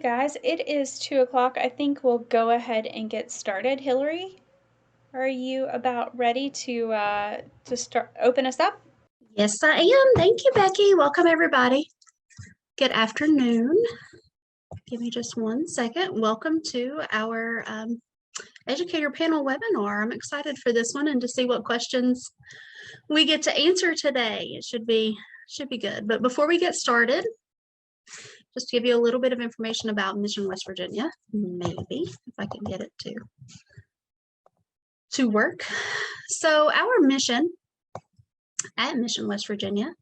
guys, it is 2 o'clock. I think we'll go ahead and get started. Hillary, are you about ready to start open us up? Yes, I am. Thank you, Becky. Welcome, everybody. Good afternoon. Give me just 1 second. Welcome to our educator panel webinar. I'm excited for this one and to see what questions we get to answer today. It should be good. But before we get started, just to give you a little bit of information about Mission West Virginia, maybe if I can get it to work. So our mission at Mission West Virginia,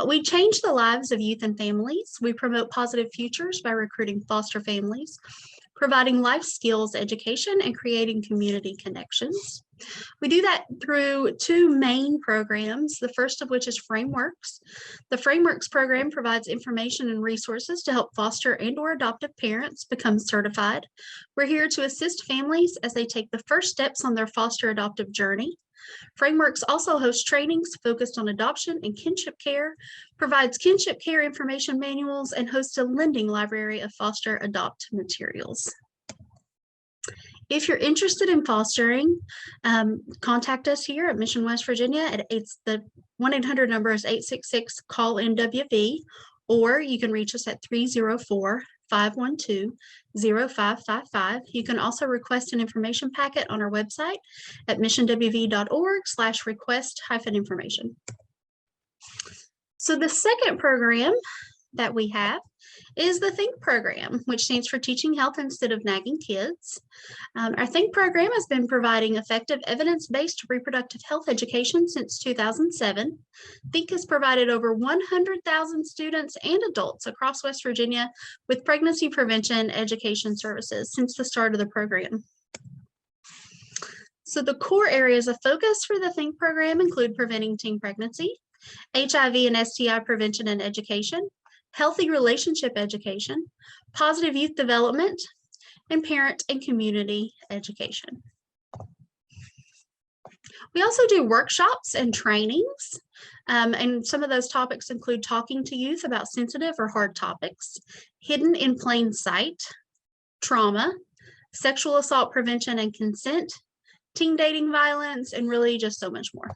we change the lives of youth and families. We promote positive futures by recruiting foster families, providing life skills education, and creating community connections. We do that through two main programs, the first of which is Frameworks. The Frameworks program provides information and resources to help foster and/or adoptive parents become certified. We're here to assist families as they take the first steps on their foster adoptive journey. Frameworks also hosts trainings focused on adoption and kinship care, provides kinship care information manuals, and hosts a lending library of foster adopt materials. If you're interested in fostering, contact us here at Mission West Virginia. It's the 1-800 number is 866-CALL-MWV, or you can reach us at 304-512-0555. You can also request an information packet on our website at missionwv.org/request-information. So the second program that we have is the THINK program, which stands for Teaching Health Instead of Nagging Kids. Our THINK program has been providing effective evidence-based reproductive health education since 2007. THINK has provided over 100,000 students and adults across West Virginia with pregnancy prevention education services since the start of the program. So the core areas of focus for the THINK program include preventing teen pregnancy, HIV and STI prevention and education, healthy relationship education, positive youth development, and parent and community education. We also do workshops and trainings, and some of those topics include talking to youth about sensitive or hard topics, hidden in plain sight, trauma, sexual assault prevention and consent, teen dating violence, and really just so much more.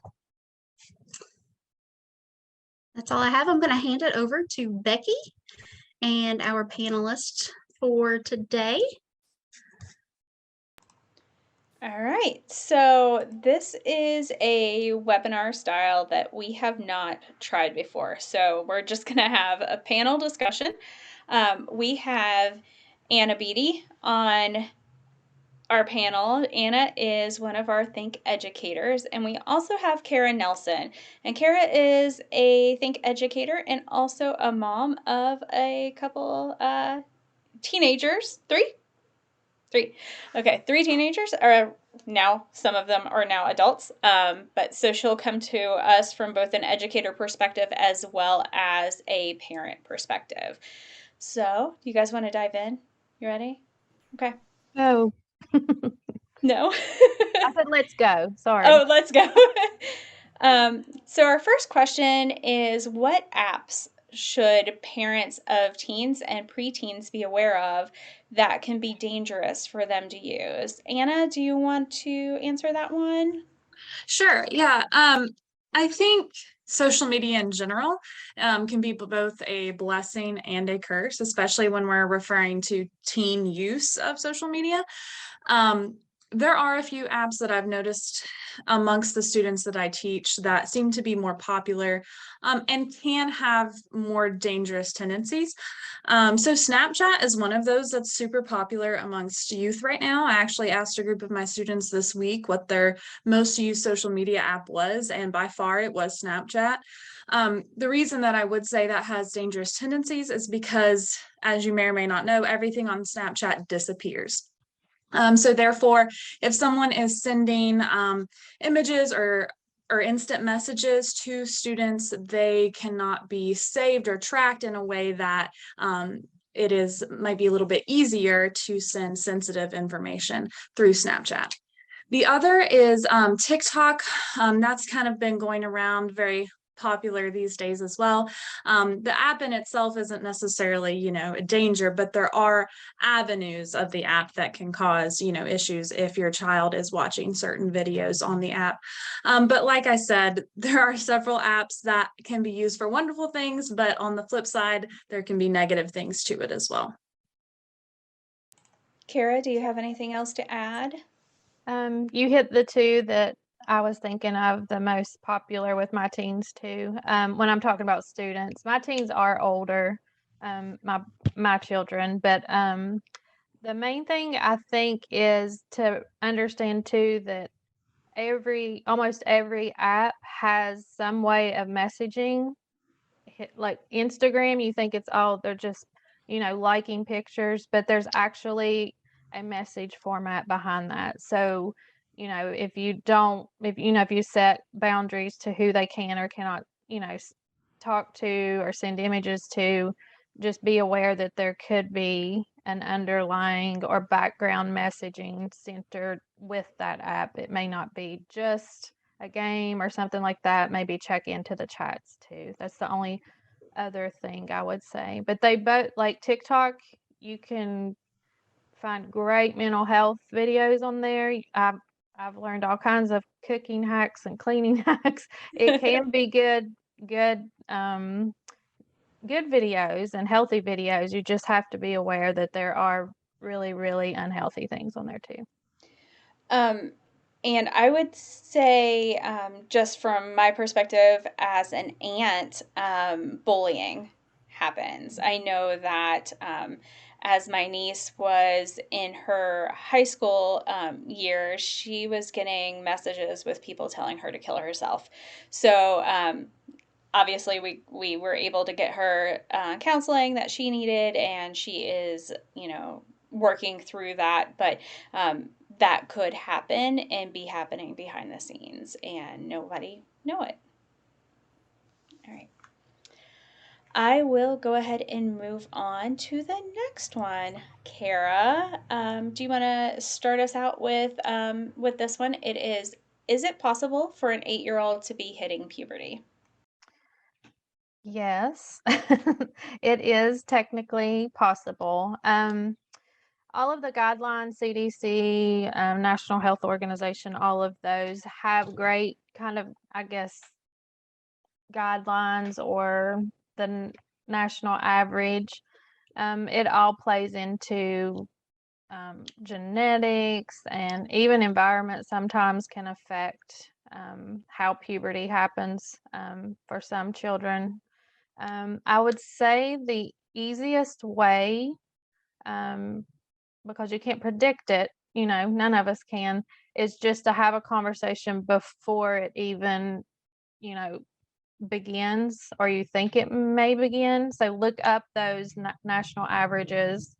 That's all I have. I'm going to hand it over to Becky and our panelists for today. All right, so this is a webinar style that we have not tried before. So we're just going to have a panel discussion. We have Anna Beatty on our panel. Anna is one of our THINK educators, and we also have Kara Nelson. And Kara is a THINK educator and also a mom of a couple teenagers. Three. Okay, 3 teenagers are now, some of them are now adults. But so she'll come to us from both an educator perspective as well as a parent perspective. So, you guys want to dive in? You ready? Okay. No. No. I said, let's go. Sorry. Oh, let's go. So our first question is, what apps should parents of teens and preteens be aware of that can be dangerous for them to use? Anna, do you want to answer that one? Sure. Yeah. I think social media in general can be both a blessing and a curse, especially when we're referring to teen use of social media. There are a few apps that I've noticed amongst the students that I teach that seem to be more popular and can have more dangerous tendencies. So Snapchat is one of those that's super popular amongst youth right now. I actually asked a group of my students this week what their most used social media app was, and by far it was Snapchat. The reason that I would say that has dangerous tendencies is because, as you may or may not know, everything on Snapchat disappears. So therefore, if someone is sending images or instant messages to students, they cannot be saved or tracked in a way that might be a little bit easier to send sensitive information through Snapchat. The other is TikTok. That's kind of been going around very popular these days as well. The app in itself isn't necessarily, a danger, but there are avenues of the app that can cause, issues if your child is watching certain videos on the app. But like I said, there are several apps that can be used for wonderful things, but on the flip side, there can be negative things to it as well. Kara, do you have anything else to add? You hit the two that I was thinking of the most popular with my teens too. When I'm talking about students, my teens are older, my children, but the main thing I think is to understand too that almost every app has some way of messaging. Like Instagram, you think it's all they're just, liking pictures, but there's actually a message format behind that. So, if you set boundaries to who they can or cannot, talk to or send images to, just be aware that there could be an underlying or background messaging centered with that app. It may not be just a game or something like that. Maybe check into the chats too. That's the only other thing I would say. But they both, like TikTok, you can find great mental health videos on there. I've learned all kinds of cooking hacks and cleaning hacks. It can be good good videos and healthy videos. You just have to be aware that there are really, really unhealthy things on there too. Um, and I would say, just from my perspective as an aunt, bullying happens. I know that as my niece was in her high school years, she was getting messages with people telling her to kill herself. So obviously we were able to get her counseling that she needed, and she is working through that, but that could happen and be happening behind the scenes and nobody know it. All right, I will go ahead and move on to the next one. Kara, do you want to start us out with this one? Is it possible for an 8-year-old to be hitting puberty? Yes, it is technically possible. All of the guidelines, CDC, National Health Organization, all of those have great kind of, I guess, guidelines or the national average. It all plays into genetics, and even environment sometimes can affect how puberty happens for some children. I would say the easiest way, um, because you can't predict it, none of us can, is just to have a conversation before it even, you know, begins or you think it may begin. So look up those national averages.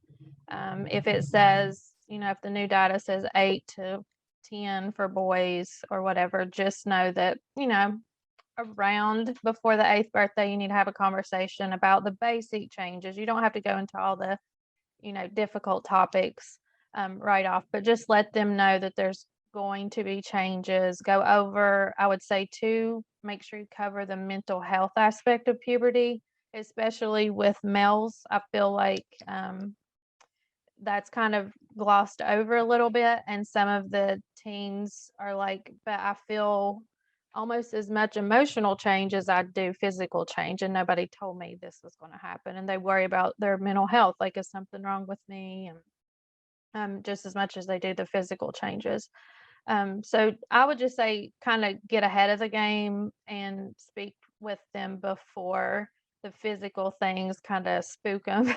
If it says, if the new data says 8 to 10 for boys or whatever, just know that, around before the 8th birthday, you need to have a conversation about the basic changes. You don't have to go into all the, difficult topics right off, but just let them know that there's going to be changes. Go over, I would say, too, make sure you cover the mental health aspect of puberty, especially with males. I feel like that's kind of glossed over a little bit, and some of the teens are like, but I feel almost as much emotional change as I do physical change, and nobody told me this was going to happen, and they worry about their mental health, like, is something wrong with me? And just as much as they do the physical changes. So I would just say kind of get ahead of the game and speak with them before the physical things kind of spook them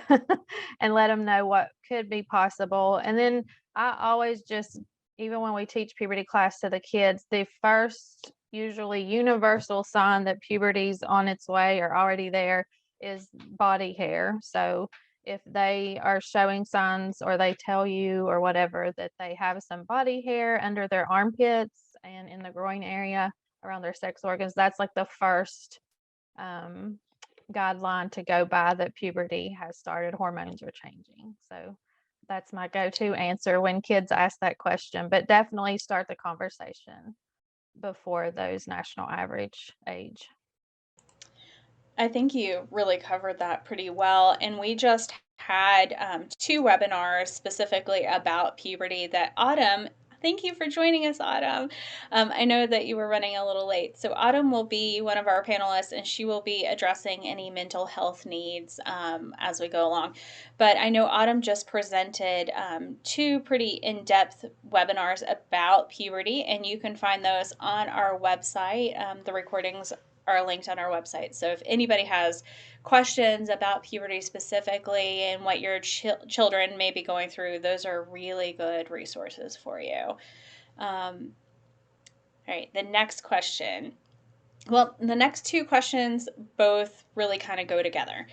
and let them know what could be possible. And then I always just, even when we teach puberty class to the kids, the first usually universal sign that puberty's on its way or already there is body hair. So if they are showing signs or they tell you or whatever that they have some body hair under their armpits and in the groin area around their sex organs, that's like the first guideline to go by that puberty has started, hormones are changing. So that's my go-to answer when kids ask that question, but definitely start the conversation before those national average age. I think you really covered that pretty well. And we just had 2 webinars specifically about puberty that Autumn, thank you for joining us, Autumn. I know that you were running a little late. So, Autumn will be one of our panelists and she will be addressing any mental health needs as we go along. But I know Autumn just presented 2 pretty in depth webinars about puberty, and you can find those on our website. The recordings are linked on our website. So if anybody has questions about puberty specifically and what your children may be going through, those are really good resources for you. All right, the next question. Well, the next 2 questions both really kind of go together.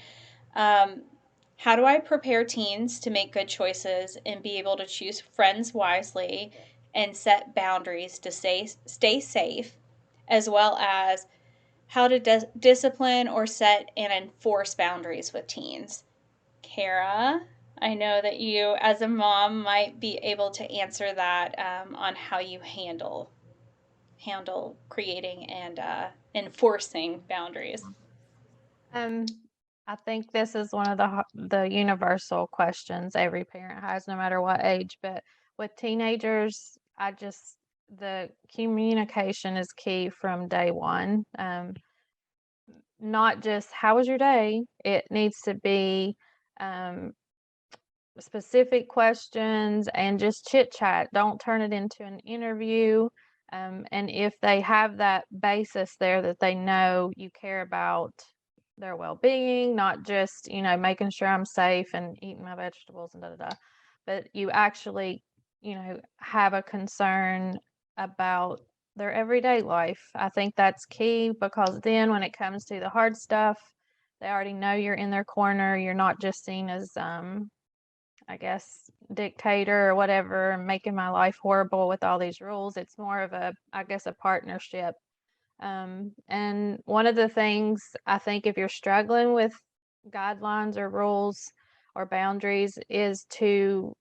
How do I prepare teens to make good choices and be able to choose friends wisely and set boundaries to stay safe, as well as how to discipline or set and enforce boundaries with teens? Kara, I know that you, as a mom, might be able to answer that on how you handle creating and enforcing boundaries. Um, I think this is one of the universal questions every parent has, no matter what age. But with teenagers, the communication is key from day one. Not just how was your day? It needs to be um, specific questions and just chit chat. Don't turn it into an interview. And if they have that basis there that they know you care about their well-being, not just, making sure I'm safe and eating my vegetables and da da da, but you actually, have a concern about their everyday life. I think that's key, because then when it comes to the hard stuff, they already know you're in their corner. You're not just seen as I guess, dictator or whatever, making my life horrible with all these rules. It's more of a partnership. And one of the things I think, if you're struggling with guidelines or rules or boundaries, is to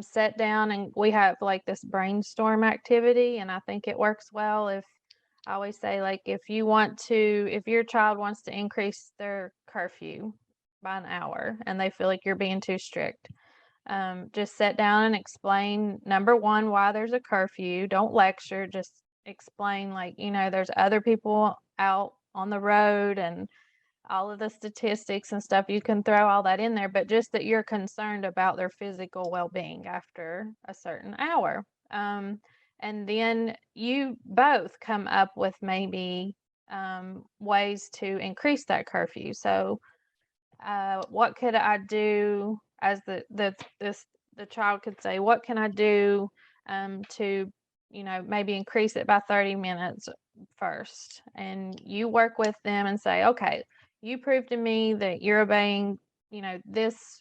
sit down, and we have like this brainstorm activity. And I think it works well. If I always say, like, if your child wants to increase their curfew by an hour and they feel like you're being too strict, just sit down and explain, number one, why there's a curfew. Don't lecture, just explain, like, there's other people out on the road and all of the statistics and stuff. You can throw all that in there, but just that you're concerned about their physical well-being after a certain hour. And then you both come up with maybe ways to increase that curfew. So what could I do, as the child could say, what can I do to, maybe increase it by 30 minutes first? And you work with them and say, okay, you prove to me that you're obeying, this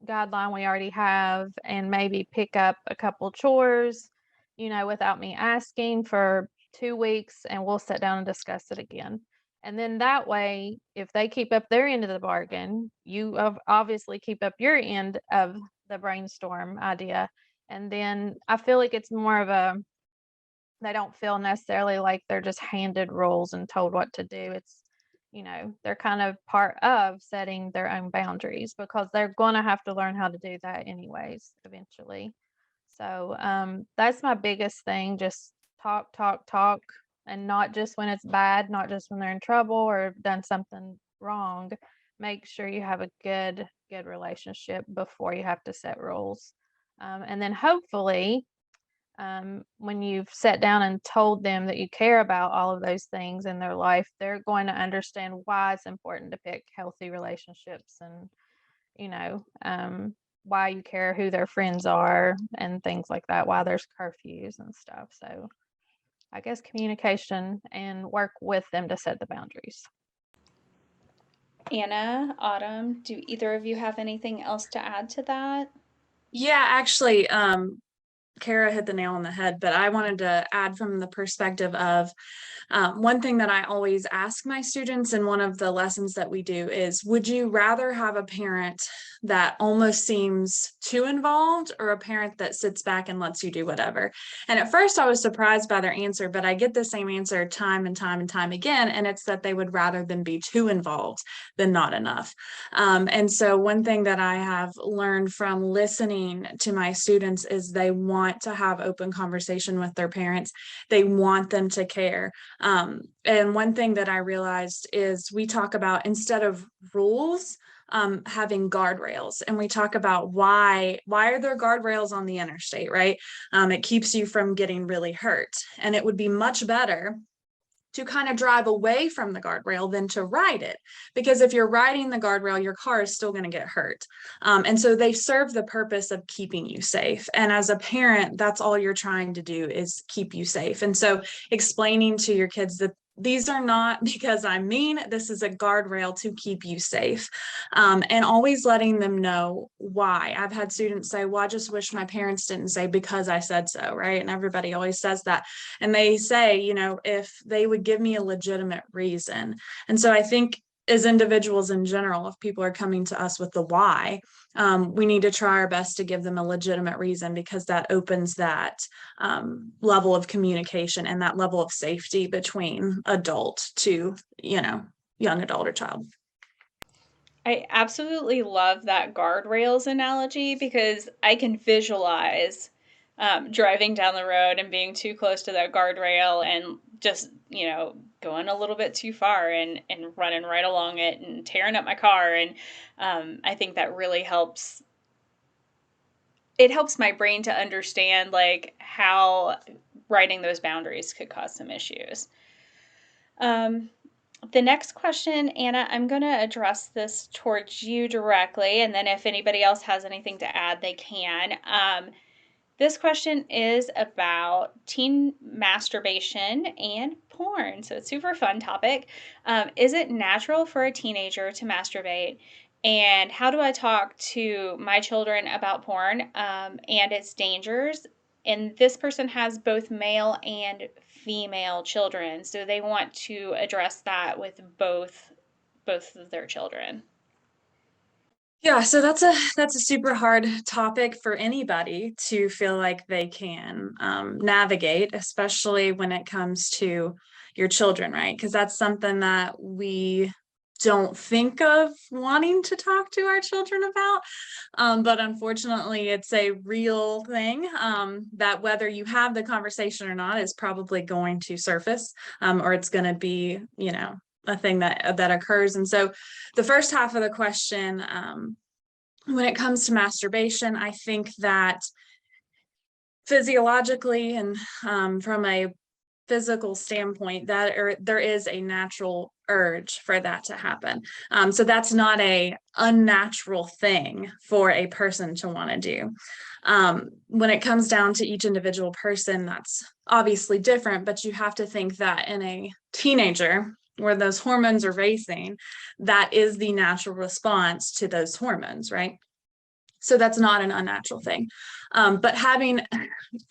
guideline we already have, and maybe pick up a couple chores, without me asking, for 2 weeks, and we'll sit down and discuss it again. And then that way, if they keep up their end of the bargain, you obviously keep up your end of the brainstorm idea. And then I feel like it's more of they don't feel necessarily like they're just handed rules and told what to do. It's, they're kind of part of setting their own boundaries, because they're going to have to learn how to do that anyways, eventually. So that's my biggest thing. Just talk, talk, talk, and not just when it's bad, not just when they're in trouble or done something wrong. Make sure you have a good relationship before you have to set rules. And then hopefully, when you've sat down and told them that you care about all of those things in their life, they're going to understand why it's important to pick healthy relationships, and you know, why you care who their friends are and things like that, why there's curfews and stuff. So I guess communication, and work with them to set the boundaries. Anna, Autumn, do either of you have anything else to add to that? Yeah, actually, Kara hit the nail on the head, but I wanted to add from the perspective of one thing that I always ask my students in one of the lessons that we do is, would you rather have a parent that almost seems too involved, or a parent that sits back and lets you do whatever? And at first I was surprised by their answer, but I get the same answer time and time and time again. And it's that they would rather than be too involved than not enough. And so one thing that I have learned from listening to my students is they want to have open conversation with their parents. They want them to care. And one thing that I realized is we talk about, instead of rules, having guardrails, and we talk about why are there guardrails on the interstate, right? It keeps you from getting really hurt, and it would be much better to kind of drive away from the guardrail than to ride it, because if you're riding the guardrail, your car is still going to get hurt. And so they serve the purpose of keeping you safe, and as a parent, that's all you're trying to do is keep you safe. And so explaining to your kids that these are not because I'm mean, this is a guardrail to keep you safe. And always letting them know why. I've had students say, well, I just wish my parents didn't say because I said so, right? And everybody always says that. And they say, if they would give me a legitimate reason. And so I think as individuals in general, if people are coming to us with the why, we need to try our best to give them a legitimate reason, because that opens that level of communication and that level of safety between adult to, young adult or child. I absolutely love that guardrails analogy, because I can visualize driving down the road and being too close to that guardrail and just, going a little bit too far and running right along it and tearing up my car. And I think that really helps. It helps my brain to understand like how writing those boundaries could cause some issues. The next question, Anna, I'm going to address this towards you directly, and then if anybody else has anything to add, they can. This question is about teen masturbation and porn. So it's a super fun topic. Is it natural for a teenager to masturbate? And how do I talk to my children about porn and its dangers? And this person has both male and female children, so they want to address that with both of their children. Yeah, so that's a super hard topic for anybody to feel like they can navigate, especially when it comes to your children, right? Because that's something that we don't think of wanting to talk to our children about. But unfortunately, it's a real thing that whether you have the conversation or not is probably going to surface, or it's going to be, a thing that occurs. And so the first half of the question, when it comes to masturbation, I think that physiologically and from a physical standpoint, that there is a natural urge for that to happen. So that's not a unnatural thing for a person to want to do. When it comes down to each individual person, that's obviously different, but you have to think that in a teenager, where those hormones are racing, that is the natural response to those hormones, right? So that's not an unnatural thing. But having,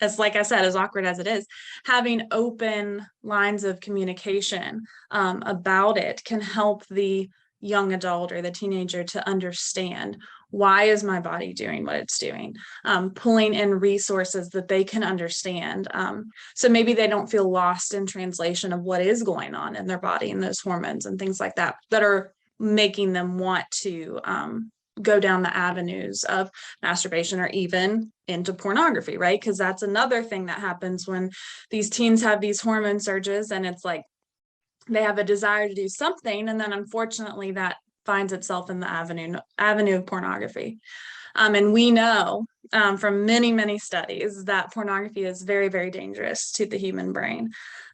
as like I said, as awkward as it is, having open lines of communication about it can help the young adult or the teenager to understand, why is my body doing what it's doing? Pulling in resources that they can understand. So maybe they don't feel lost in translation of what is going on in their body and those hormones and things like that are making them want to go down the avenues of masturbation or even into pornography, right? Because that's another thing that happens when these teens have these hormone surges, and it's like they have a desire to do something, and then unfortunately that finds itself in the avenue of pornography. And we know from many, many studies that pornography is very, very dangerous to the human brain.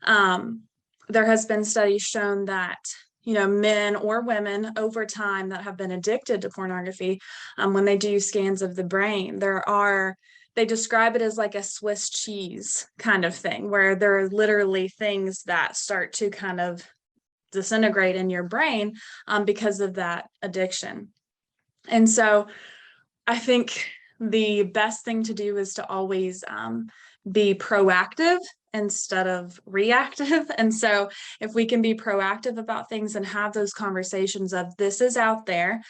There has been studies shown that men or women over time that have been addicted to pornography, when they do scans of the brain, they describe it as like a Swiss cheese kind of thing, where there are literally things that start to kind of disintegrate in your brain because of that addiction. And so I think the best thing to do is to always be proactive instead of reactive. And so if we can be proactive about things and have those conversations of this is out there,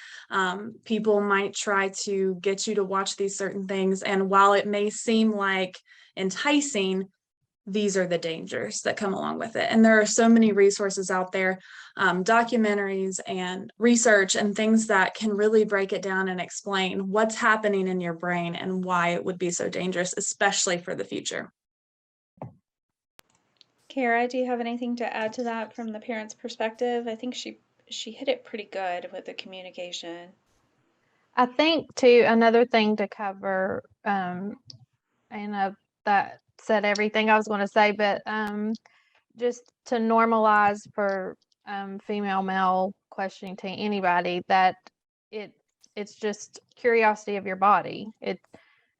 people might try to get you to watch these certain things. And while it may seem like enticing, these are the dangers that come along with it. And there are so many resources out there, documentaries and research and things that can really break it down and explain what's happening in your brain and why it would be so dangerous, especially for the future. Kara, do you have anything to add to that from the parent's perspective? I think she hit it pretty good with the communication. I think too, another thing to cover, and that said everything I was going to say, but just to normalize for female, male questioning to anybody that it it's just curiosity of your body.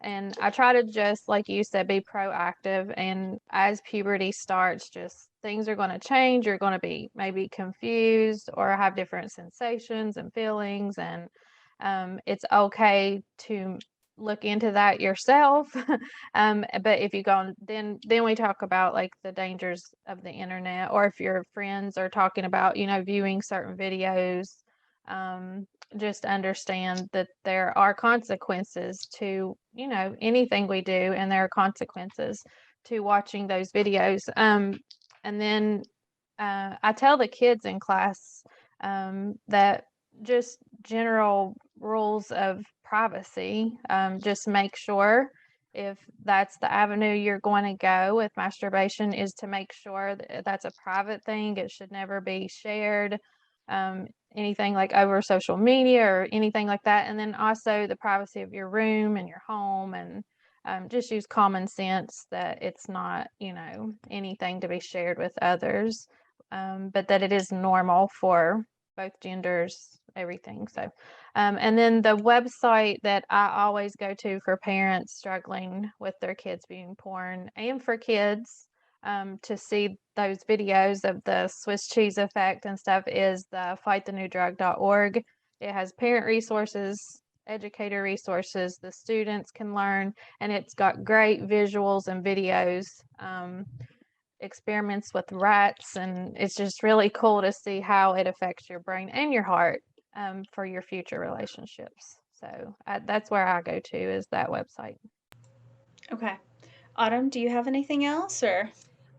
And I try to just, like you said, be proactive. And as puberty starts, just things are going to change. You're going to be maybe confused or have different sensations and feelings. And it's okay to look into that yourself. But if you go, then we talk about like the dangers of the internet, or if your friends are talking about, viewing certain videos, just understand that there are consequences to, anything we do, and there are consequences to watching those videos. And then I tell the kids in class that just general rules of privacy. Just make sure, if that's the avenue you're going to go with masturbation, is to make sure that that's a private thing. It should never be shared, anything like over social media or anything like that. And then also the privacy of your room and your home, and just use common sense that it's not, anything to be shared with others, but that it is normal for both genders, everything. So, and then the website that I always go to for parents struggling with their kids viewing porn, and for kids to see those videos of the Swiss cheese effect and stuff, is the fightthenewdrug.org. It has parent resources, educator resources, the students can learn, and it's got great visuals and videos, experiments with rats, and it's just really cool to see how it affects your brain and your heart, for your future relationships. So that's where I go to, is that website. Okay. Autumn, do you have anything else, or?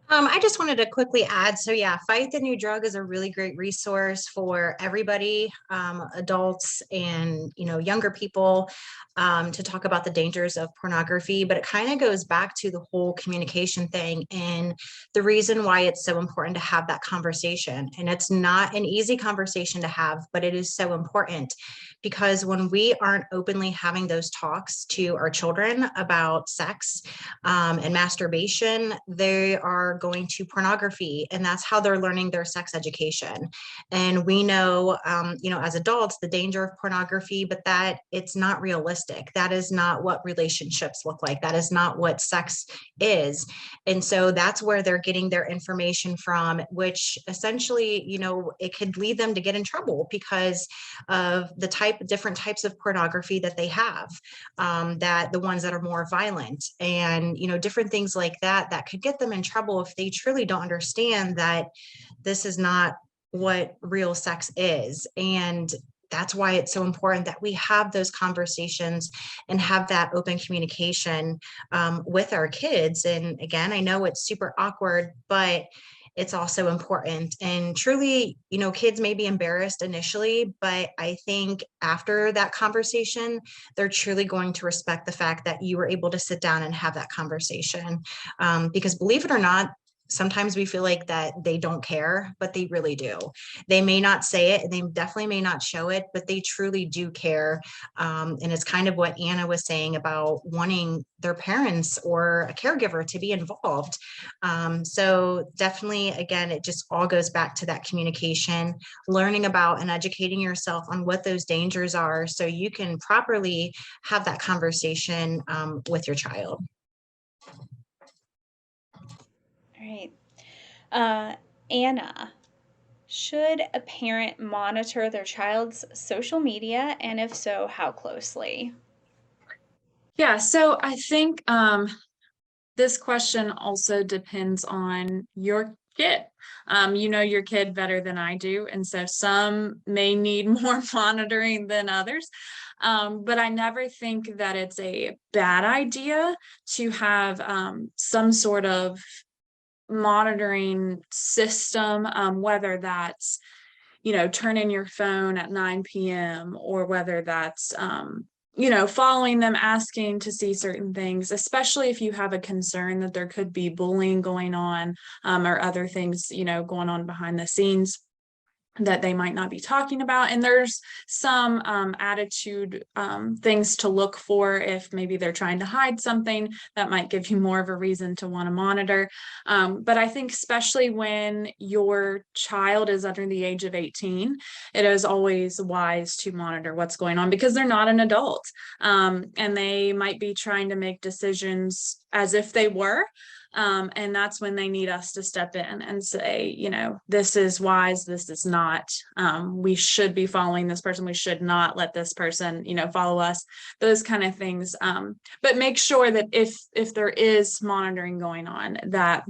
I just wanted to quickly add, so yeah, Fight the New Drug is a really great resource for everybody, adults and, younger people, to talk about the dangers of pornography. But it kind of goes back to the whole communication thing and the reason why it's so important to have that conversation. And it's not an easy conversation to have, but it is so important, because when we aren't openly having those talks to our children about sex, and masturbation, they are going to pornography, and that's how they're learning their sex education. And we know, as adults, the danger of pornography, but that it's not realistic. That is not what relationships look like. That is not what sex is. And so that's where they're getting their information from, which essentially, it could lead them to get in trouble because of the different types of pornography that they have, that the ones that are more violent, and different things like that could get them in trouble if they truly don't understand that this is not what real sex is. And that's why it's so important that we have those conversations and have that open communication, with our kids. And again, I know it's super awkward, but it's also important. And truly, kids may be embarrassed initially, but I think after that conversation, they're truly going to respect the fact that you were able to sit down and have that conversation. Because believe it or not, sometimes we feel like that they don't care, but they really do. They may not say it, and they definitely may not show it, but they truly do care. And it's kind of what Anna was saying about wanting their parents or a caregiver to be involved. So definitely, again, it just all goes back to that communication, learning about and educating yourself on what those dangers are, so you can properly have that conversation, with your child. All right. Anna, should a parent monitor their child's social media, and if so, how closely? Yeah, so I think this question also depends on your kid. You know your kid better than I do, and so some may need more monitoring than others. But I never think that it's a bad idea to have some sort of monitoring system, whether that's, turn in your phone at 9 p.m. or whether that's, following them, asking to see certain things, especially if you have a concern that there could be bullying going on, or other things, going on behind the scenes that they might not be talking about. And there's some attitude things to look for if maybe they're trying to hide something that might give you more of a reason to want to monitor. But I think especially when your child is under the age of 18, it is always wise to monitor what's going on because they're not an adult, and they might be trying to make decisions as if they were. And that's when they need us to step in and say, this is wise, this is not. We should be following this person. We should not let this person, follow us, those kind of things. But make sure that if there is monitoring going on, that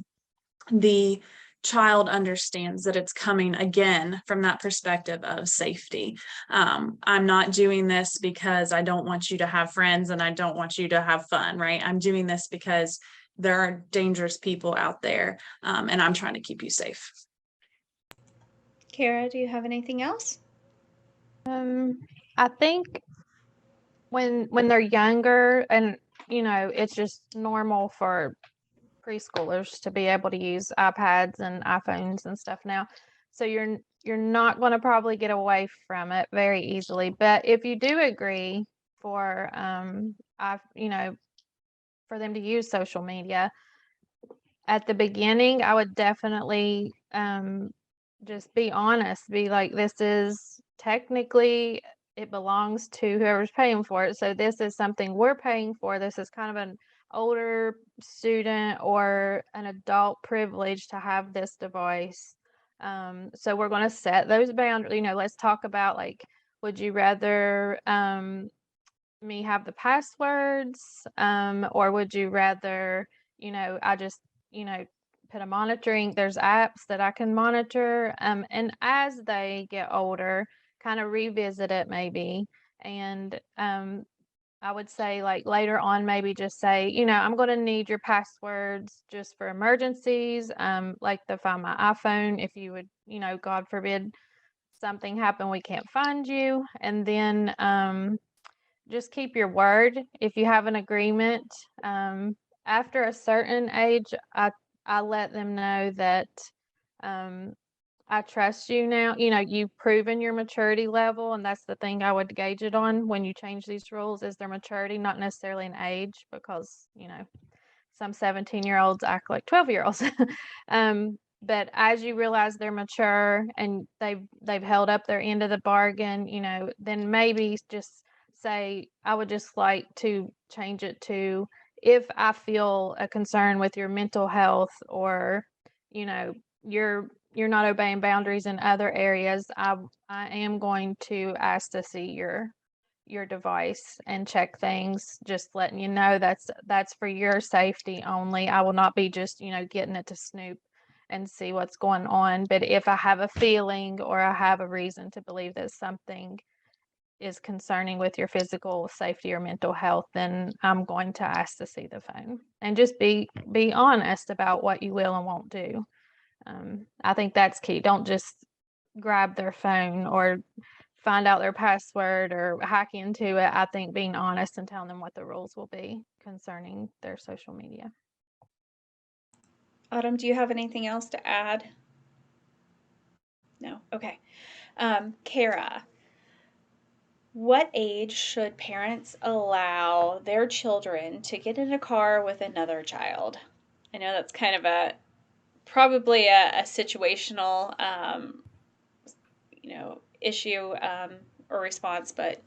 the child understands that it's coming again from that perspective of safety. I'm not doing this because I don't want you to have friends and I don't want you to have fun, right? I'm doing this because there are dangerous people out there, and I'm trying to keep you safe. Kara, do you have anything else? I think when they're younger, and it's just normal for preschoolers to be able to use iPads and iPhones and stuff now. So you're not going to probably get away from it very easily. But if you do agree for for them to use social media at the beginning, I would definitely just be honest, be like, this is technically, it belongs to whoever's paying for it. So this is something we're paying for. This is kind of an older student or an adult privilege to have this device. So we're going to set those boundaries. Let's talk about, like, would you rather me have the passwords, or would you rather, I just, put a monitoring, there's apps that I can monitor. And as they get older, kind of revisit it maybe. And I would say, like, later on, maybe just say, I'm going to need your passwords just for emergencies, like to find my iPhone, if you would, God forbid something happen, we can't find you. And then just keep your word if you have an agreement. After a certain age, I let them know that I trust you now. You've proven your maturity level, and that's the thing I would gauge it on when you change these rules, is their maturity, not necessarily an age, because some 17-year-olds act like 12-year-olds. But as you realize they're mature and they've held up their end of the bargain, then maybe just say, I would just like to change it to, if I feel a concern with your mental health, or you're not obeying boundaries in other areas, I am going to ask to see your device and check things, just letting you know that's for your safety only. I will not be just getting it to snoop and see what's going on. But if I have a feeling or I have a reason to believe that something is concerning with your physical safety or mental health, then I'm going to ask to see the phone, and just be honest about what you will and won't do. I think that's key. Don't just grab their phone or find out their password or hack into it. I think being honest and telling them what the rules will be concerning their social media. Autumn, do you have anything else to add? No? Okay. Kara, what age should parents allow their children to get in a car with another child? I know that's kind of probably a situational, issue, or response, but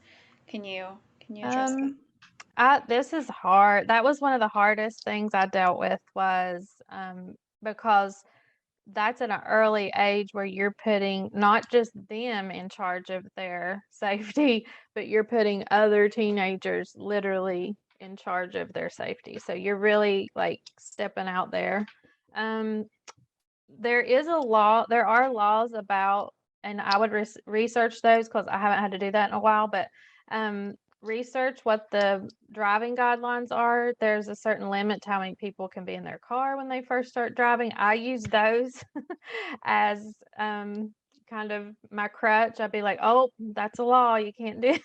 can you address that? This is hard. That was one of the hardest things I dealt with, was because that's at an early age where you're putting not just them in charge of their safety, but you're putting other teenagers literally in charge of their safety. So you're really like stepping out there. There is a law, there are laws about, and I would research those because I haven't had to do that in a while, but research what the driving guidelines are. There's a certain limit to how many people can be in their car when they first start driving. I use those as kind of my crutch. I'd be like, oh, that's a law, you can't do.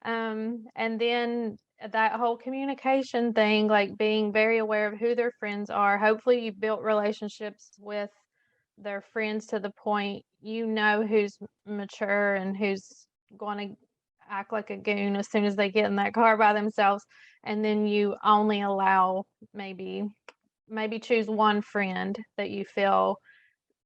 And then that whole communication thing, like being very aware of who their friends are. Hopefully you built relationships with their friends to the point you know who's mature and who's going to act like a goon as soon as they get in that car by themselves. And then you only allow maybe choose one friend that you feel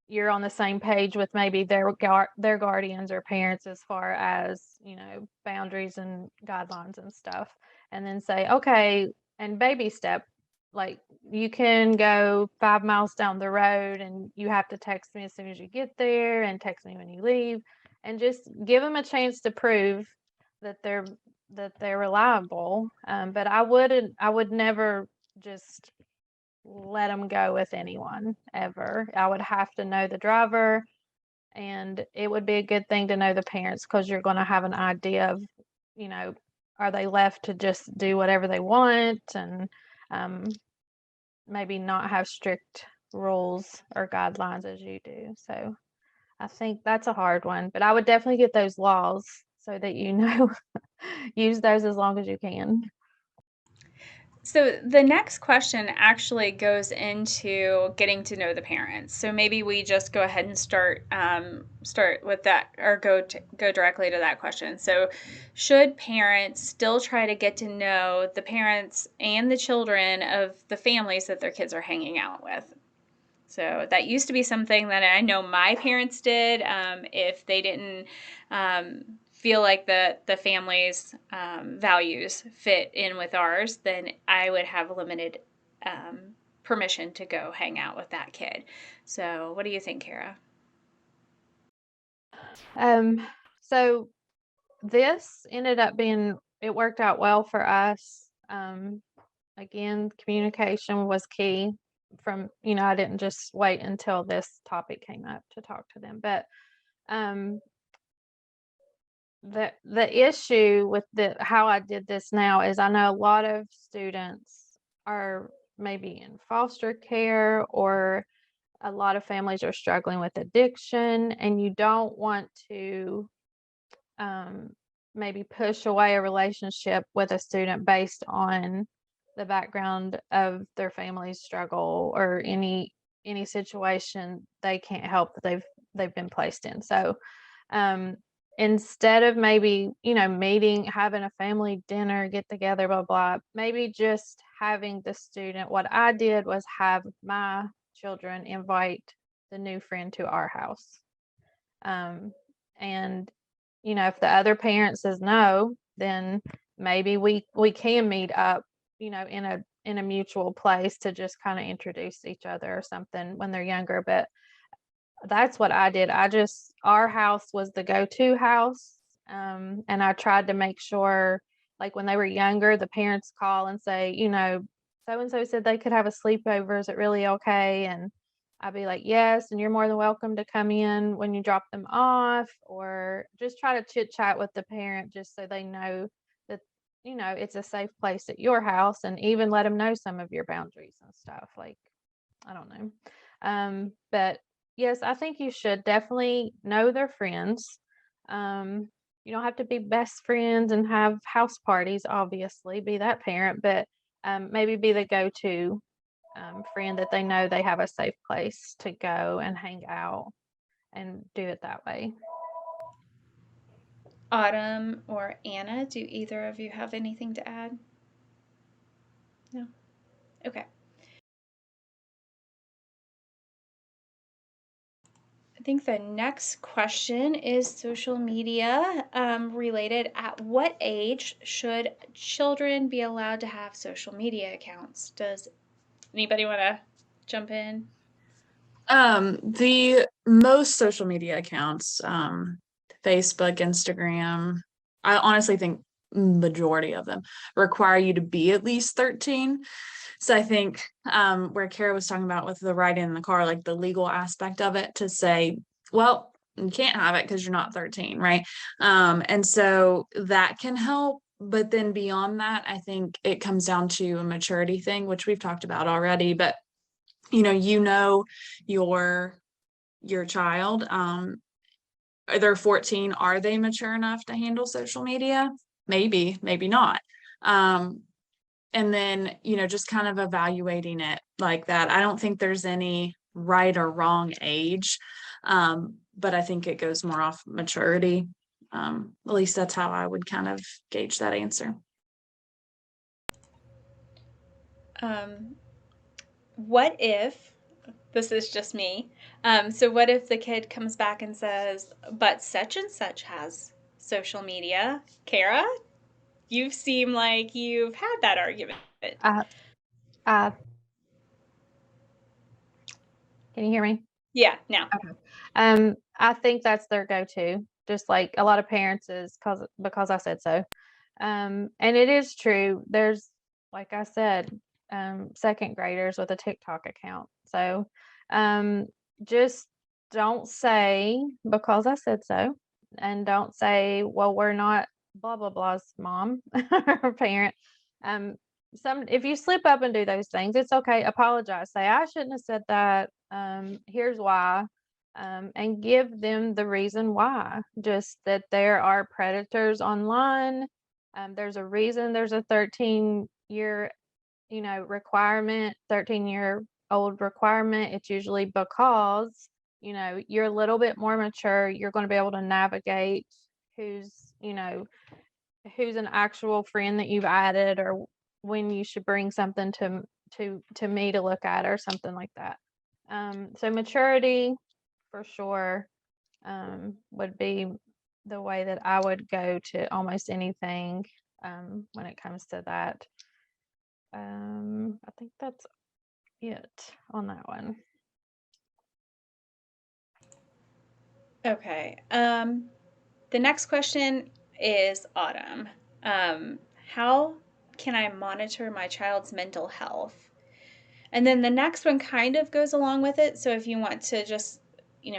you're on the same page with, maybe their guardians or parents, as far as, you know, boundaries and guidelines and stuff. And then say, okay, and baby step, like you can go 5 miles down the road and you have to text me as soon as you get there and text me when you leave, and just give them a chance to prove that they're reliable. But I would never just let them go with anyone ever. I would have to know the driver, and it would be a good thing to know the parents, because you're going to have an idea of, you know, are they left to just do whatever they want, and maybe not have strict rules or guidelines as you do. So I think that's a hard one, but I would definitely get those laws so that, you know, use those as long as you can. So the next question actually goes into getting to know the parents. So maybe we just go ahead and start with that, or go directly to that question. So, should parents still try to get to know the parents and the children of the families that their kids are hanging out with? So that used to be something that I know my parents did. If they didn't feel like the family's values fit in with ours, then I would have limited permission to go hang out with that kid. So what do you think, Kara? So this ended up it worked out well for us. Again, communication was key. From, you know, I didn't just wait until this topic came up to talk to them, but the issue with how I did this now is, I know a lot of students are maybe in foster care, or a lot of families are struggling with addiction, and you don't want to maybe push away a relationship with a student based on the background of their family's struggle, or any situation they can't help that they've been placed in. So instead of maybe, you know, having a family dinner, get together, blah blah, maybe just having the student, what I did was have my children invite the new friend to our house. And you know, if the other parent says no, then maybe we can meet up, you know, in a mutual place to just kind of introduce each other or something when they're younger. But that's what I did. Our house was the go-to house. And I tried to make sure, like when they were younger, the parents call and say, you know, so and so said they could have a sleepover. Is it really okay? And I'd be like, yes, and you're more than welcome to come in when you drop them off, or just try to chit chat with the parent just so they know that, you know, it's a safe place at your house, and even let them know some of your boundaries and stuff. Like, I don't know. But yes, I think you should definitely know their friends. You don't have to be best friends and have house parties, obviously, be that parent, but maybe be the go-to friend that they know they have a safe place to go and hang out, and do it that way. Autumn or Anna, do either of you have anything to add? No? Okay. I think the next question is social media related. At what age should children be allowed to have social media accounts? Does anybody want to jump in? The most social media accounts, Facebook, Instagram, I honestly think majority of them require you to be at least 13. So I think where Kara was talking about with the write in the car, like the legal aspect of it, to say, well, you can't have it because you're not 13, right? And so that can help. But then beyond that, I think it comes down to a maturity thing, which we've talked about already. But your child, they're 14. Are they mature enough to handle social media? Maybe, maybe not. And then, just kind of evaluating it like that. I don't think there's any right or wrong age, but I think it goes more off maturity. At least that's how I would kind of gauge that answer. What if, this is just me, so what if the kid comes back and says, but such and such has social media? Kara, you seem like you've had that argument. Can you hear me? Yeah, now. I think that's their go-to, just like a lot of parents is because I said so. And it is true. There's, like I said, second graders with a TikTok account. So just don't say because I said so, and don't say, well, we're not blah blah blah's mom or parent. If you slip up and do those things, it's okay. Apologize. Say, I shouldn't have said that. Here's why. And give them the reason why. Just that there are predators online. There's a reason there's a 13-year, requirement, 13-year-old requirement. It's usually because, you're a little bit more mature. You're going to be able to navigate who's an actual friend that you've added, or when you should bring something to me to look at, or something like that. So maturity for sure would be the way that I would go to almost anything when it comes to that. I think that's it on that one. Okay. The next question is Autumn. How can I monitor my child's mental health? And then the next one kind of goes along with it. So if you want to just,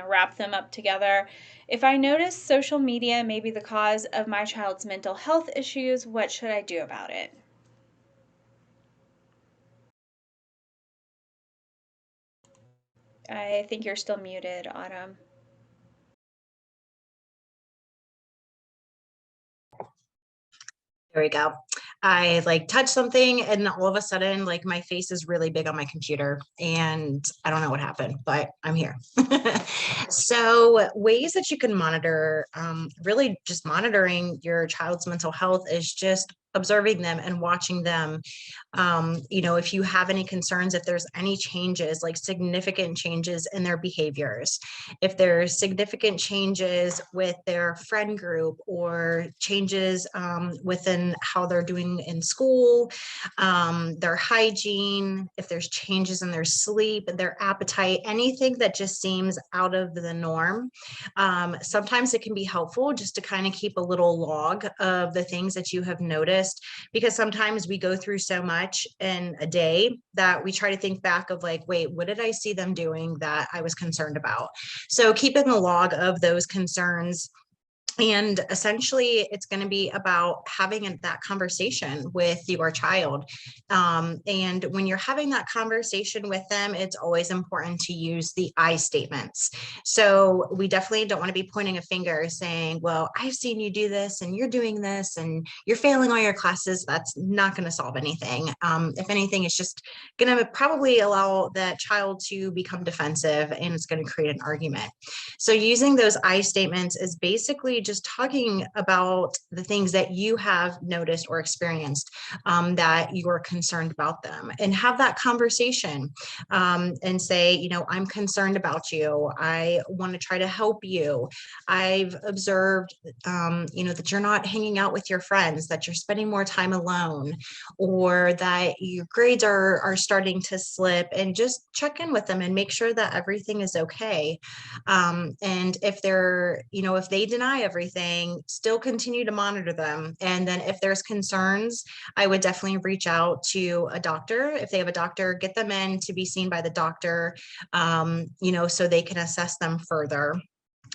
wrap them up together. If I notice social media may be the cause of my child's mental health issues, what should I do about it? I think you're still muted, Autumn. There we go. I touch something and all of a sudden my face is really big on my computer and I don't know what happened, but I'm here. So ways that you can monitor, really just monitoring your child's mental health is just observing them and watching them. If you have any concerns, if there's any changes, like significant changes in their behaviors, if there's significant changes with their friend group or changes within how they're doing in school, their hygiene, if there's changes in their sleep, their appetite, anything that just seems out of the norm. Sometimes it can be helpful just to kind of keep a little log of the things that you have noticed, because sometimes we go through so much in a day that we try to think back of wait, what did I see them doing that I was concerned about? So keeping a log of those concerns. And essentially, it's going to be about having that conversation with your child. And when you're having that conversation with them, it's always important to use the I statements. So we definitely don't want to be pointing a finger saying, well, I've seen you do this and you're doing this and you're failing all your classes. That's not going to solve anything. If anything, it's just going to probably allow that child to become defensive and it's going to create an argument. So using those I statements is basically just talking about the things that you have noticed or experienced that you're concerned about them, and have that conversation and say, I'm concerned about you. I want to try to help you. I've observed, that you're not hanging out with your friends, that you're spending more time alone, or that your grades are starting to slip, and just check in with them and make sure that everything is okay. And if they're, if they deny everything, everything, still continue to monitor them. And then if there's concerns, I would definitely reach out to a doctor. If they have a doctor, get them in to be seen by the doctor, so they can assess them further,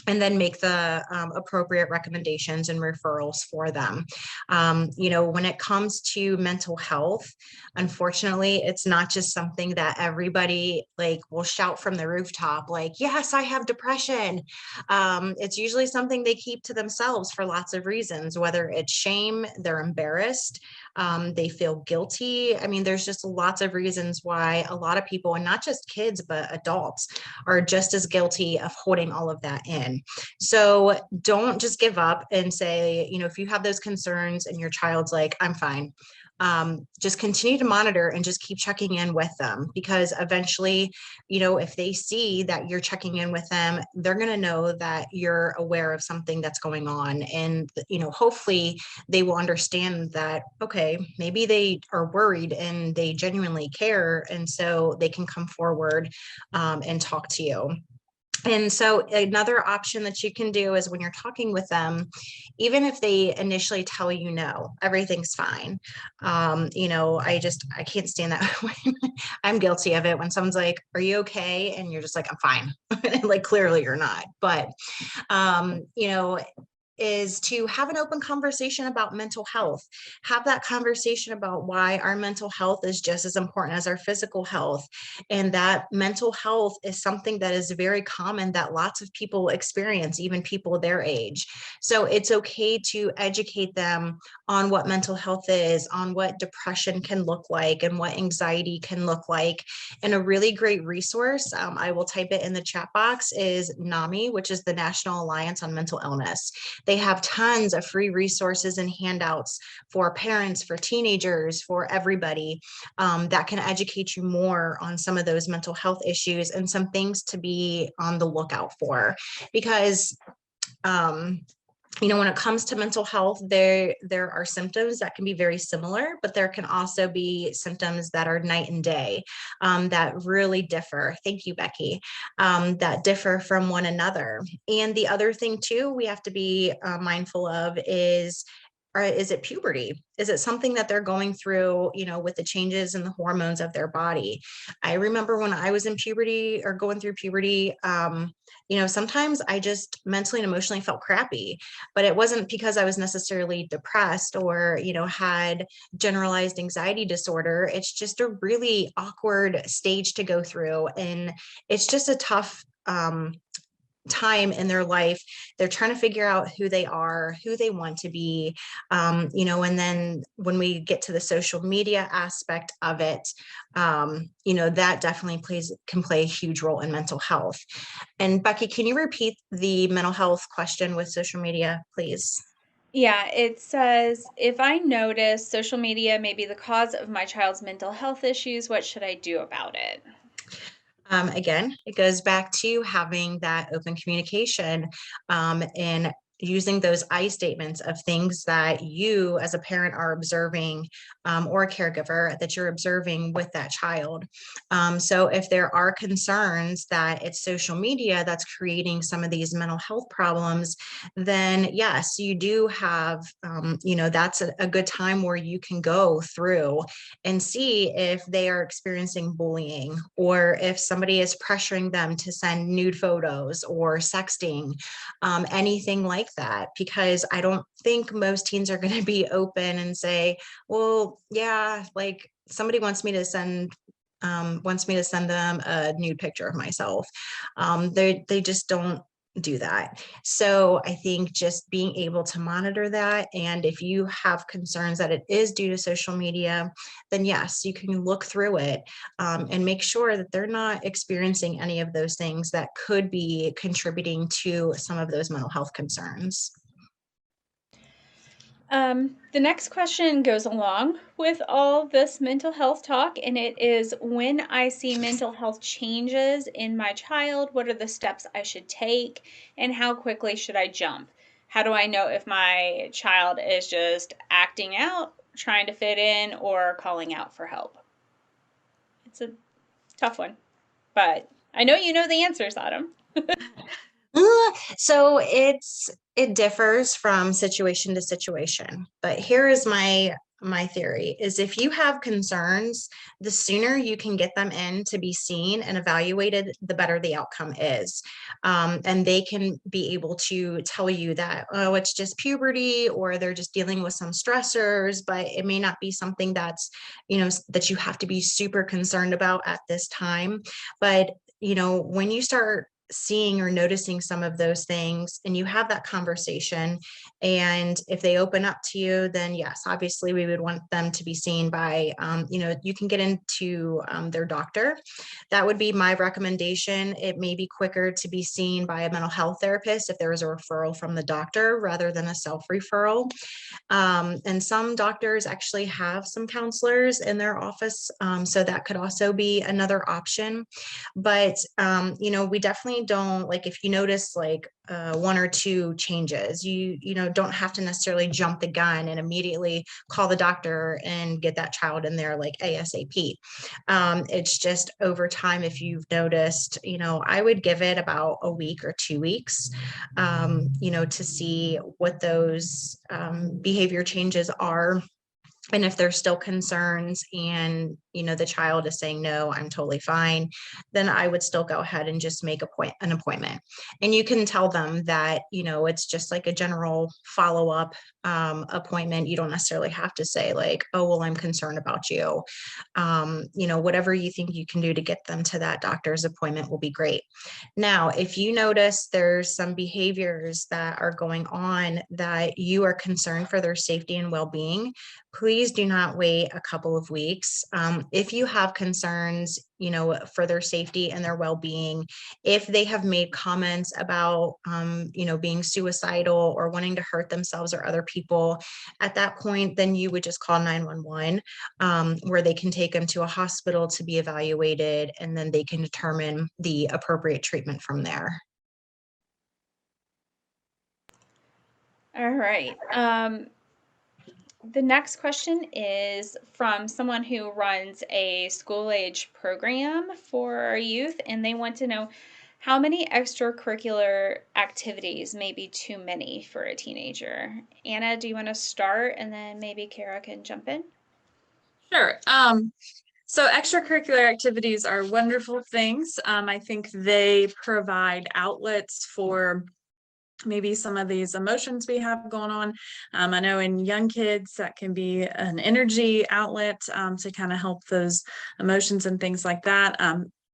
and then make the appropriate recommendations and referrals for them. When it comes to mental health, unfortunately, it's not just something that everybody like will shout from the rooftop, like, yes, I have depression. It's usually something they keep to themselves for lots of reasons, whether it's shame, they're embarrassed, they feel guilty. I mean, there's just lots of reasons why a lot of people, and not just kids, but adults, are just as guilty of holding all of that in. So don't just give up and say, if you have those concerns and your child's like, I'm fine, just continue to monitor and just keep checking in with them, because eventually, if they see that you're checking in with them, they're going to know that you're aware of something that's going on. And, hopefully they will understand that, okay, maybe they are worried and they genuinely care. And so they can come forward and talk to you. And so another option that you can do is when you're talking with them, even if they initially tell you no, everything's fine. I can't stand that. I'm guilty of it when someone's like, are you okay? And you're just like, I'm fine. Like, clearly you're not. But, is to have an open conversation about mental health. Have that conversation about why our mental health is just as important as our physical health. And that mental health is something that is very common that lots of people experience, even people their age. So it's okay to educate them on what mental health is, on what depression can look like, and what anxiety can look like. And a really great resource, I will type it in the chat box, is NAMI, which is the National Alliance on Mental Illness. They have tons of free resources and handouts for parents, for teenagers, for everybody, that can educate you more on some of those mental health issues and some things to be on the lookout for. Because when it comes to mental health, there are symptoms that can be very similar, but there can also be symptoms that are night and day, that really differ. Thank you, Becky. That differ from one another. And the other thing too, we have to be mindful of is it puberty? Is it something that they're going through, with the changes in the hormones of their body? I remember when I was in puberty or going through puberty, sometimes I just mentally and emotionally felt crappy, but it wasn't because I was necessarily depressed or, had generalized anxiety disorder. It's just a really awkward stage to go through. And it's just a tough, time in their life. They're trying to figure out who they are, who they want to be, and then when we get to the social media aspect of it, that definitely can play a huge role in mental health. And Becky, can you repeat the mental health question with social media, please? Yeah, it says, if I notice social media may be the cause of my child's mental health issues, what should I do about it? Again, it goes back to having that open communication, and using those I statements of things that you as a parent are observing, or a caregiver that you're observing with that child. So if there are concerns that it's social media that's creating some of these mental health problems, then yes, you do have, that's a good time where you can go through and see if they are experiencing bullying, or if somebody is pressuring them to send nude photos or sexting, anything like that. Because I don't think most teens are going to be open and say, well, yeah, like somebody wants me to send them a nude picture of myself. They just don't do that. So I think just being able to monitor that, and if you have concerns that it is due to social media, then yes, you can look through it, and make sure that they're not experiencing any of those things that could be contributing to some of those mental health concerns. The next question goes along with all this mental health talk, and it is, when I see mental health changes in my child, what are the steps I should take, and how quickly should I jump? How do I know if my child is just acting out, trying to fit in, or calling out for help? It's a tough one, but I know you know the answers, Autumn. So it differs from situation to situation, but here is my theory is if you have concerns, the sooner you can get them in to be seen and evaluated, the better the outcome is. And they can be able to tell you that, oh, it's just puberty, or they're just dealing with some stressors, but it may not be something that's, that you have to be super concerned about at this time. But when you start seeing or noticing some of those things and you have that conversation, and if they open up to you, then yes, obviously we would want them to be seen by, you can get into their doctor. That would be my recommendation. It may be quicker to be seen by a mental health therapist if there is a referral from the doctor rather than a self-referral. And some doctors actually have some counselors in their office. So that could also be another option. But, we definitely don't, like, if you notice like one or two changes, you don't have to necessarily jump the gun and immediately call the doctor and get that child in there like ASAP. It's just over time, if you've noticed, I would give it about a week or 2 weeks, to see what those behavior changes are. And if there's still concerns and, the child is saying, no, I'm totally fine, then I would still go ahead and just make an appointment. And you can tell them that, it's just like a general follow-up appointment. You don't necessarily have to say like, oh, well, I'm concerned about you. Whatever you think you can do to get them to that doctor's appointment will be great. Now, if you notice there's some behaviors that are going on that you are concerned for their safety and well-being, please do not wait a couple of weeks. If you have concerns, for their safety and their well-being, if they have made comments about, being suicidal or wanting to hurt themselves or other people, at that point, then you would just call 911, where they can take them to a hospital to be evaluated, and then they can determine the appropriate treatment from there. All right. The next question is from someone who runs a school age program for our youth, and they want to know how many extracurricular activities may be too many for a teenager. Anna, do you want to start, and then maybe Kara can jump in? Sure. So extracurricular activities are wonderful things. I think they provide outlets for maybe some of these emotions we have going on. I know in young kids that can be an energy outlet to kind of help those emotions and things like that.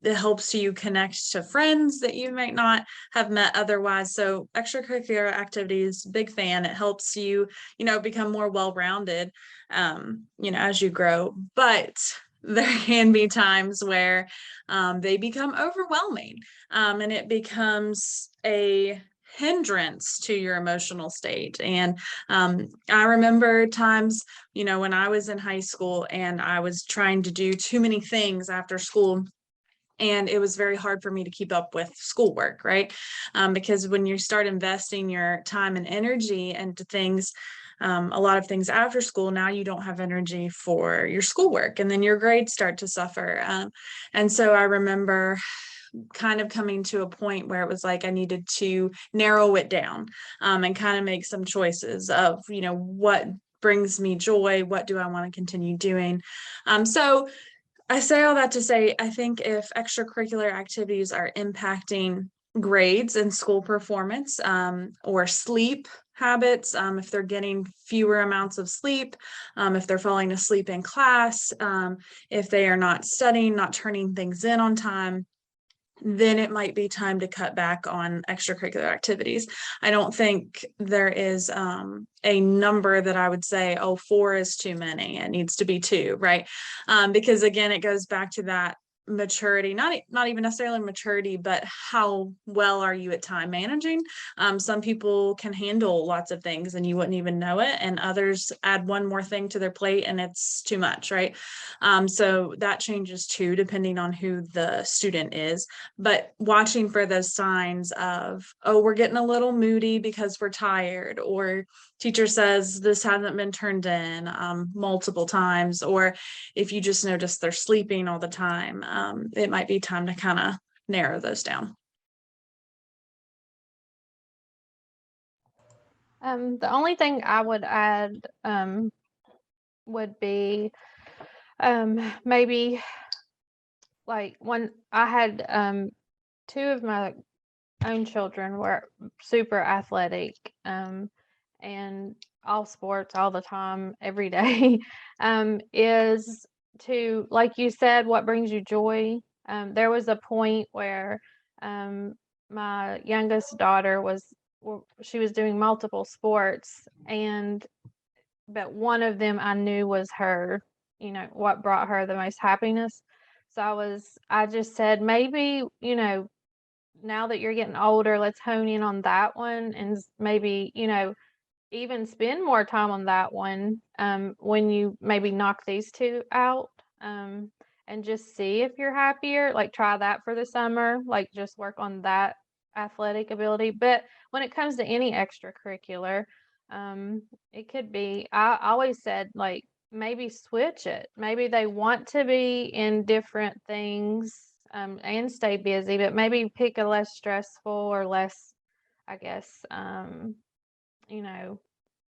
It helps you connect to friends that you might not have met otherwise. So extracurricular activities, big fan. It helps you, become more well-rounded, as you grow. But there can be times where they become overwhelming, and it becomes a hindrance to your emotional state. And I remember times, when I was in high school and I was trying to do too many things after school, and it was very hard for me to keep up with schoolwork, right? Because when you start investing your time and energy into things, a lot of things after school, now you don't have energy for your schoolwork, and then your grades start to suffer. And so I remember kind of coming to a point where it was like I needed to narrow it down, and kind of make some choices of, what brings me joy, what do I want to continue doing. So I say all that to say, I think if extracurricular activities are impacting grades and school performance, or sleep habits, if they're getting fewer amounts of sleep, if they're falling asleep in class, if they are not studying, not turning things in on time, then it might be time to cut back on extracurricular activities. I don't think there is a number that I would say, oh, 4 is too many. It needs to be 2, right? Because again, it goes back to that maturity, not even necessarily maturity, but how well are you at time managing? Some people can handle lots of things and you wouldn't even know it, and others add one more thing to their plate and it's too much, right? So that changes too, depending on who the student is. But watching for those signs of, oh, we're getting a little moody because we're tired, or teacher says this hasn't been turned in multiple times, or if you just notice they're sleeping all the time, it might be time to kind of narrow those down. The only thing I would add would be maybe like when I had two of my own children were super athletic and all sports all the time, every day, is to, like you said, what brings you joy. There was a point where um, my youngest daughter she was doing multiple sports, but one of them I knew was her, what brought her the most happiness. So I just said, maybe, now that you're getting older, let's hone in on that one and maybe, even spend more time on that one when you maybe knock these two out, and just see if you're happier. Like, try that for the summer, like just work on that athletic ability. But when it comes to any extracurricular, it could be, I always said, like, maybe switch it. Maybe they want to be in different things and stay busy, but maybe pick a less stressful or less, I guess, you know,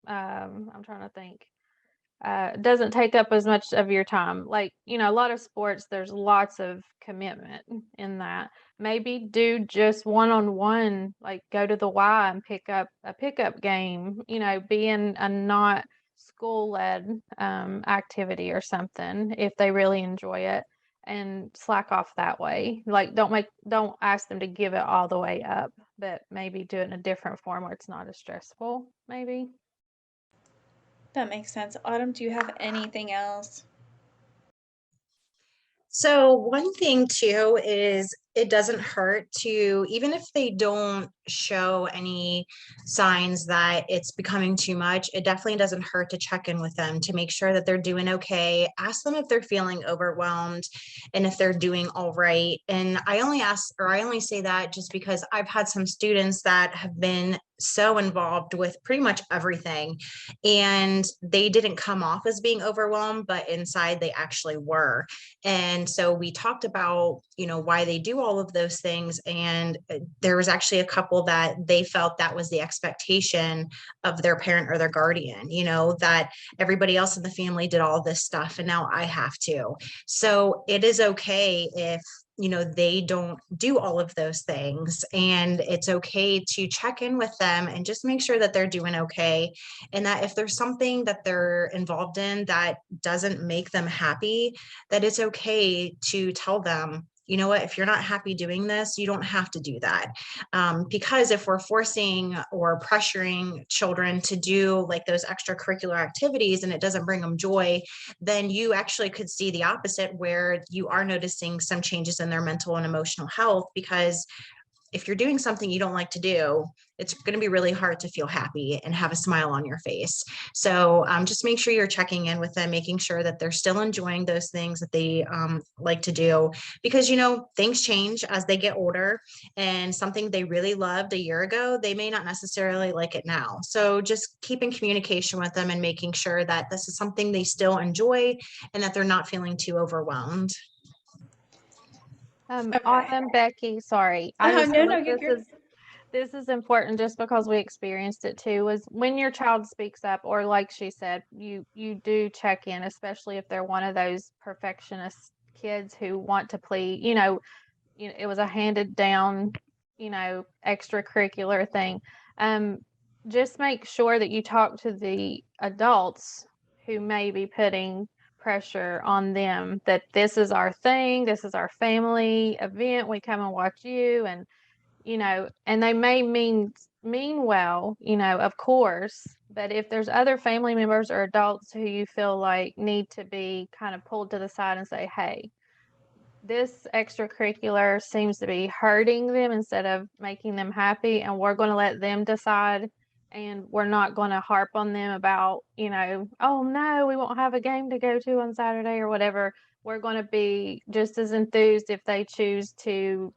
I'm trying to think. Doesn't take up as much of your time. Like, a lot of sports, there's lots of commitment in that. Maybe do just one-on-one, like go to the Y and pick up a pickup game, be in a not school-led activity or something if they really enjoy it, and slack off that way. Like, don't ask them to give it all the way up, but maybe do it in a different form where it's not as stressful, maybe. That makes sense. Autumn, do you have anything else? So one thing too is it doesn't hurt to, even if they don't show any signs that it's becoming too much, it definitely doesn't hurt to check in with them to make sure that they're doing okay. Ask them if they're feeling overwhelmed and if they're doing all right. And I only say that just because I've had some students that have been so involved with pretty much everything, and they didn't come off as being overwhelmed, but inside they actually were. And so we talked about, why they do all of those things. And there was actually a couple that they felt that was the expectation of their parent or their guardian, that everybody else in the family did all this stuff and now I have to. So it is okay if they don't do all of those things, and it's okay to check in with them and just make sure that they're doing okay, and that if there's something that they're involved in that doesn't make them happy, that it's okay to tell them, you know what, if you're not happy doing this, you don't have to do that. Because if we're forcing or pressuring children to do like those extracurricular activities and it doesn't bring them joy, then you actually could see the opposite, where you are noticing some changes in their mental and emotional health. Because if you're doing something you don't like to do, it's going to be really hard to feel happy and have a smile on your face. So just make sure you're checking in with them, making sure that they're still enjoying those things that they like to do, because things change as they get older, and something they really loved a year ago, they may not necessarily like it now. So just keep in communication with them and making sure that this is something they still enjoy and that they're not feeling too overwhelmed. Okay. Autumn, Becky, sorry. I Oh, just no, feel no, like you're good. this is important just because we experienced it too, is when your child speaks up, or like she said, you do check in, especially if they're one of those perfectionist kids who want to please, it was a handed down, extracurricular thing. Um, just make sure that you talk to the adults who may be putting pressure on them, that this is our thing, this is our family event, we come and watch you, and they may mean well, of course, but if there's other family members or adults who you feel like need to be kind of pulled to the side and say, hey, this extracurricular seems to be hurting them instead of making them happy, and we're going to let them decide, and we're not going to harp on them about, oh no, we won't have a game to go to on Saturday or whatever. We're going to be just as enthused if they choose to,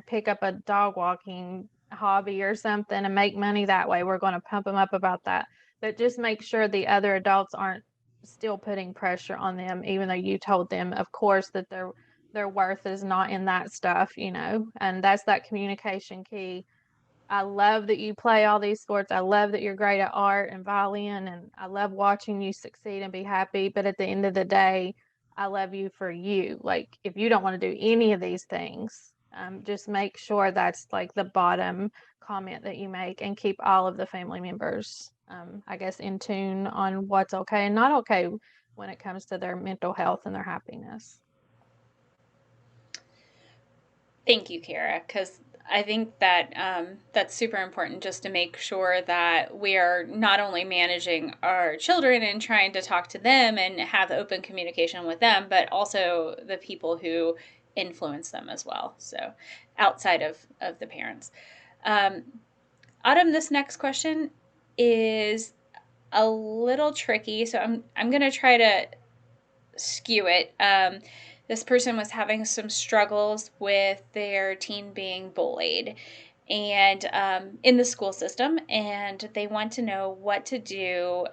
pick up a dog walking hobby or something and make money that way. We're going to pump them up about that, but just make sure the other adults aren't still putting pressure on them, even though you told them, of course, that their worth is not in that stuff, and that's that communication key. I love that you play all these sports. I love that you're great at art and violin, and I love watching you succeed and be happy. But at the end of the day, I love you for you. Like, if you don't want to do any of these things, just make sure that's like the bottom comment that you make, and keep all of the family members, I guess, in tune on what's okay and not okay when it comes to their mental health and their happiness. Thank you, Kara, because I think that that's super important, just to make sure that we are not only managing our children and trying to talk to them and have open communication with them, but also the people who influence them as well. So outside of the parents. Um, Autumn, this next question is a little tricky, so I'm going to try to skew it. This person was having some struggles with their teen being bullied and in the school system, and they want to know what to do.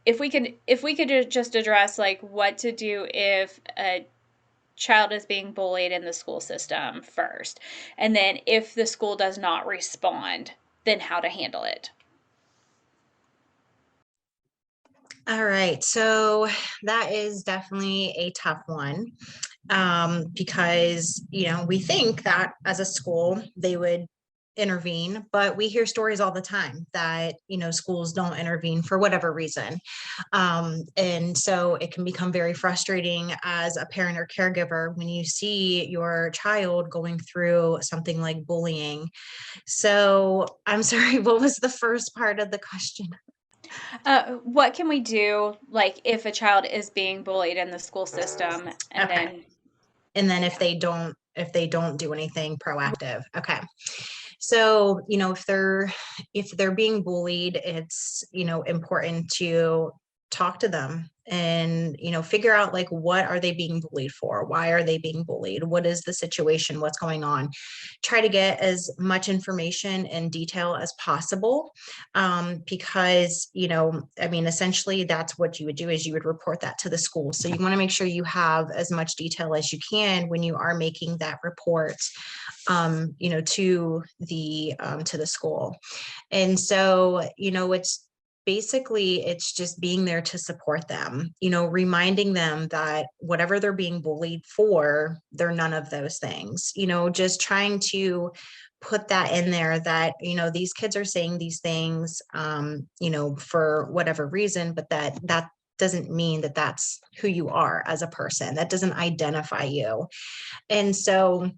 If we could just address like what to do if a child is being bullied in the school system first, and then if the school does not respond, then how to handle it. All right, so that is definitely a tough one, because, we think that as a school, they would intervene, but we hear stories all the time that, schools don't intervene for whatever reason. And so it can become very frustrating as a parent or caregiver when you see your child going through something like bullying. So I'm sorry, what was the first part of the question? What can we do, like if a child is being bullied in the school system, and Okay. then And then yeah. if they don't do anything proactive. Okay. So, if they're being bullied, it's, important to talk to them and, figure out like, what are they being bullied for? Why are they being bullied? What is the situation? What's going on? Try to get as much information and detail as possible, because, essentially that's what you would do, is you would report that to the school. So you want to make sure you have as much detail as you can when you are making that report, to the school. And so, it's just being there to support them, reminding them that whatever they're being bullied for, they're none of those things, just trying to put that in there that, these kids are saying these things, for whatever reason, but that doesn't mean that that's who you are as a person. That doesn't identify you. And so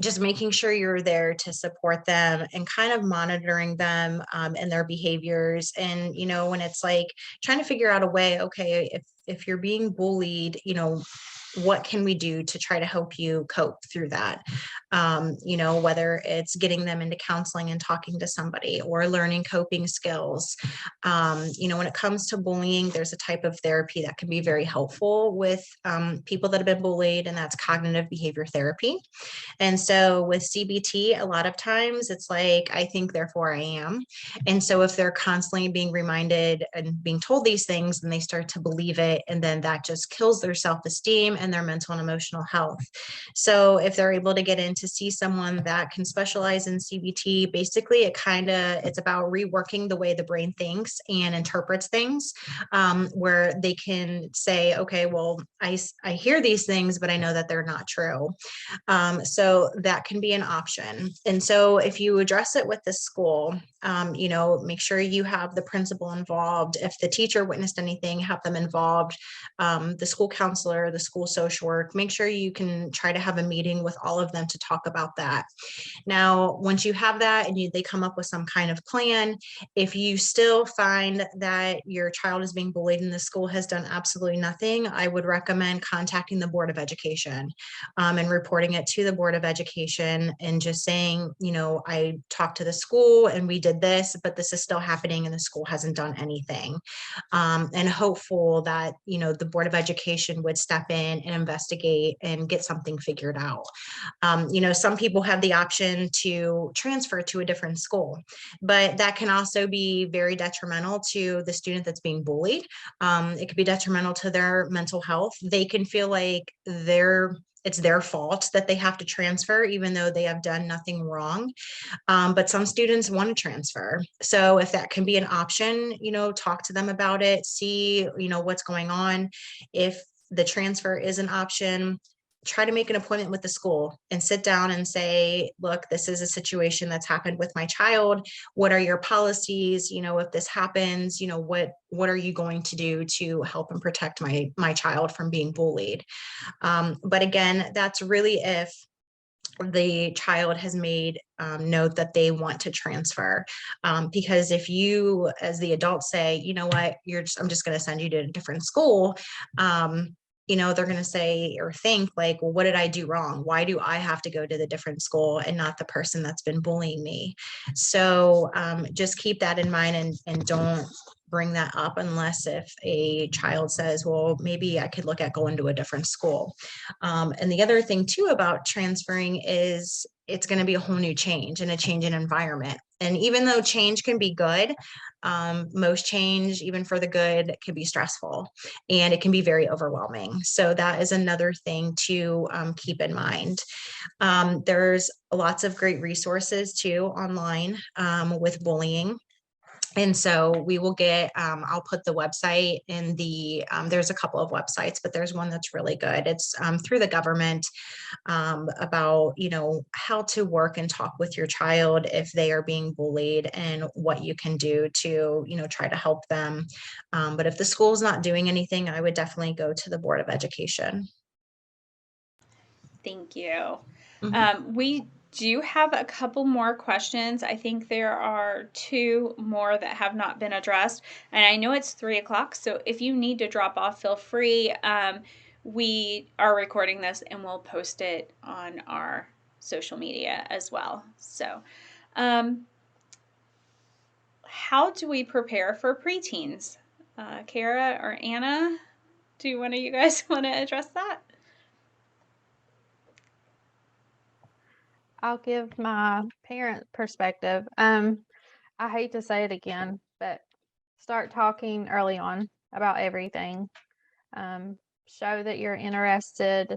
just making sure you're there to support them and kind of monitoring them, and their behaviors. And, when it's like trying to figure out a way, okay, if you're being bullied, what can we do to try to help you cope through that? Whether it's getting them into counseling and talking to somebody, or learning coping skills. When it comes to bullying, there's a type of therapy that can be very helpful with, people that have been bullied, and that's cognitive behavior therapy. And so with CBT, a lot of times it's like, I think, therefore I am. And so if they're constantly being reminded and being told these things, then they start to believe it. And then that just kills their self-esteem and their mental and emotional health. So if they're able to get in to see someone that can specialize in CBT, basically it's about reworking the way the brain thinks and interprets things, where they can say, okay, well, I hear these things, but I know that they're not true. So that can be an option. And so if you address it with the school, make sure you have the principal involved. If the teacher witnessed anything, have them involved, the school counselor, the school social work, make sure you can try to have a meeting with all of them to talk about that. Now, once you have that and they come up with some kind of plan, if you still find that your child is being bullied and the school has done absolutely nothing, I would recommend contacting the Board of Education, and reporting it to the Board of Education and just saying, I talked to the school and we did this, but this is still happening and the school hasn't done anything. And hopeful that, the Board of Education would step in and investigate and get something figured out. Some people have the option to transfer to a different school, but that can also be very detrimental to the student that's being bullied. It could be detrimental to their mental health. They can feel like they're it's their fault that they have to transfer, even though they have done nothing wrong. But some students want to transfer. So if that can be an option, talk to them about it, see, what's going on. If the transfer is an option, try to make an appointment with the school and sit down and say, look, this is a situation that's happened with my child. What are your policies? If this happens, what are you going to do to help and protect my child from being bullied? But again, that's really if the child has made note that they want to transfer. Because if you, as the adult, say, you know what, I'm just going to send you to a different school, they're going to say or think like, well, what did I do wrong? Why do I have to go to the different school and not the person that's been bullying me? So just keep that in mind, and don't bring that up unless if a child says, well, maybe I could look at going to a different school. And the other thing too about transferring is it's going to be a whole new change and a change in environment. And even though change can be good, most change, even for the good, can be stressful and it can be very overwhelming. So that is another thing to keep in mind. There's lots of great resources too online with bullying. And so we will get, I'll put the website in there's a couple of websites, but there's one that's really good. It's through the government about, how to work and talk with your child if they are being bullied and what you can do to, try to help them. But if the school's not doing anything, I would definitely go to the Board of Education. Thank you. Mhm. We do have a couple more questions. I think there are 2 more that have not been addressed. And I know it's 3:00, so if you need to drop off, feel free. We are recording this and we'll post it on our social media as well. So, how do we prepare for preteens? Kara or Anna, do one of you guys want to address that? I'll give my parent perspective. I hate to say it again, but start talking early on about everything. Show that you're interested.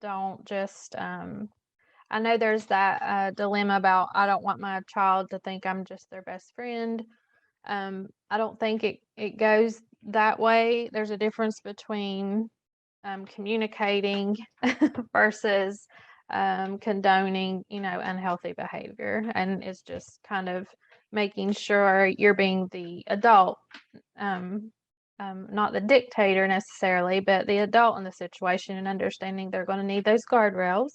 Don't just, I know there's that dilemma about I don't want my child to think I'm just their best friend. I don't think it goes that way. There's a difference between communicating versus condoning, unhealthy behavior. And it's just kind of making sure you're being the adult, not the dictator necessarily, but the adult in the situation and understanding they're going to need those guardrails.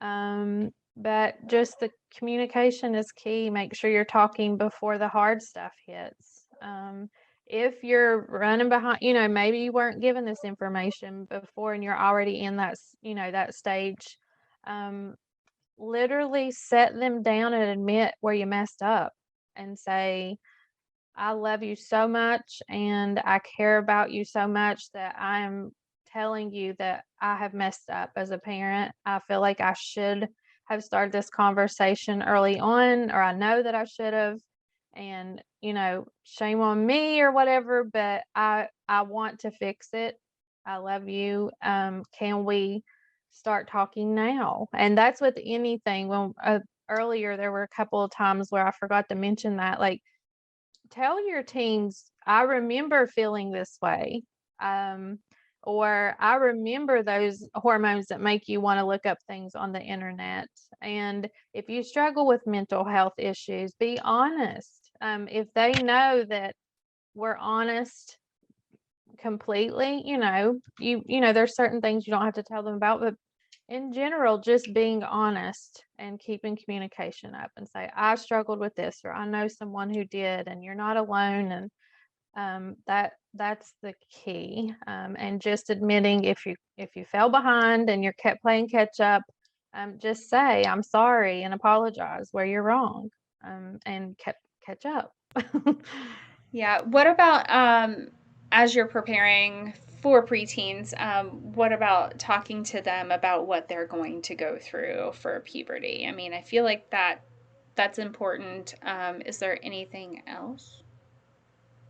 But just the communication is key. Make sure you're talking before the hard stuff hits. If you're running behind, maybe you weren't given this information before and you're already in that, that stage, literally set them down and admit where you messed up and say, I love you so much and I care about you so much that I am telling you that I have messed up as a parent. I feel like I should have started this conversation early on, or I know that I should have. And, shame on me or whatever, but I want to fix it. I love you. Can we start talking now? And that's with anything. When earlier there were a couple of times where I forgot to mention that, like, tell your teens, I remember feeling this way. Or I remember those hormones that make you want to look up things on the internet. And if you struggle with mental health issues, be honest. If they know that we're honest completely, there's certain things you don't have to tell them about, but in general, just being honest and keeping communication up and say, I struggled with this, or I know someone who did, and you're not alone. And that's the key. And just admitting if you fell behind and you're kept playing catch up, just say, I'm sorry and apologize where you're wrong, and catch up. Yeah. What about as you're preparing for preteens? What about talking to them about what they're going to go through for puberty? I mean, I feel like that's important. Is there anything else?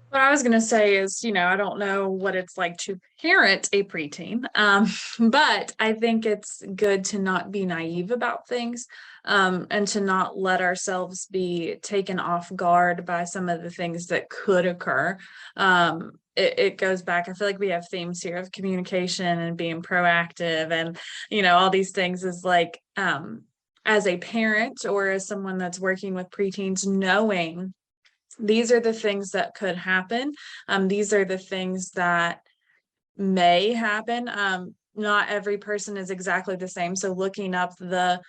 What I was going to say is, I don't know what it's like to parent a preteen, but I think it's good to not be naive about things, and to not let ourselves be taken off guard by some of the things that could occur. It goes back, I feel like we have themes here of communication and being proactive and, all these things is like, as a parent or as someone that's working with preteens, knowing these are the things that could happen. These are the things that may happen. Not every person is exactly the same. So looking up the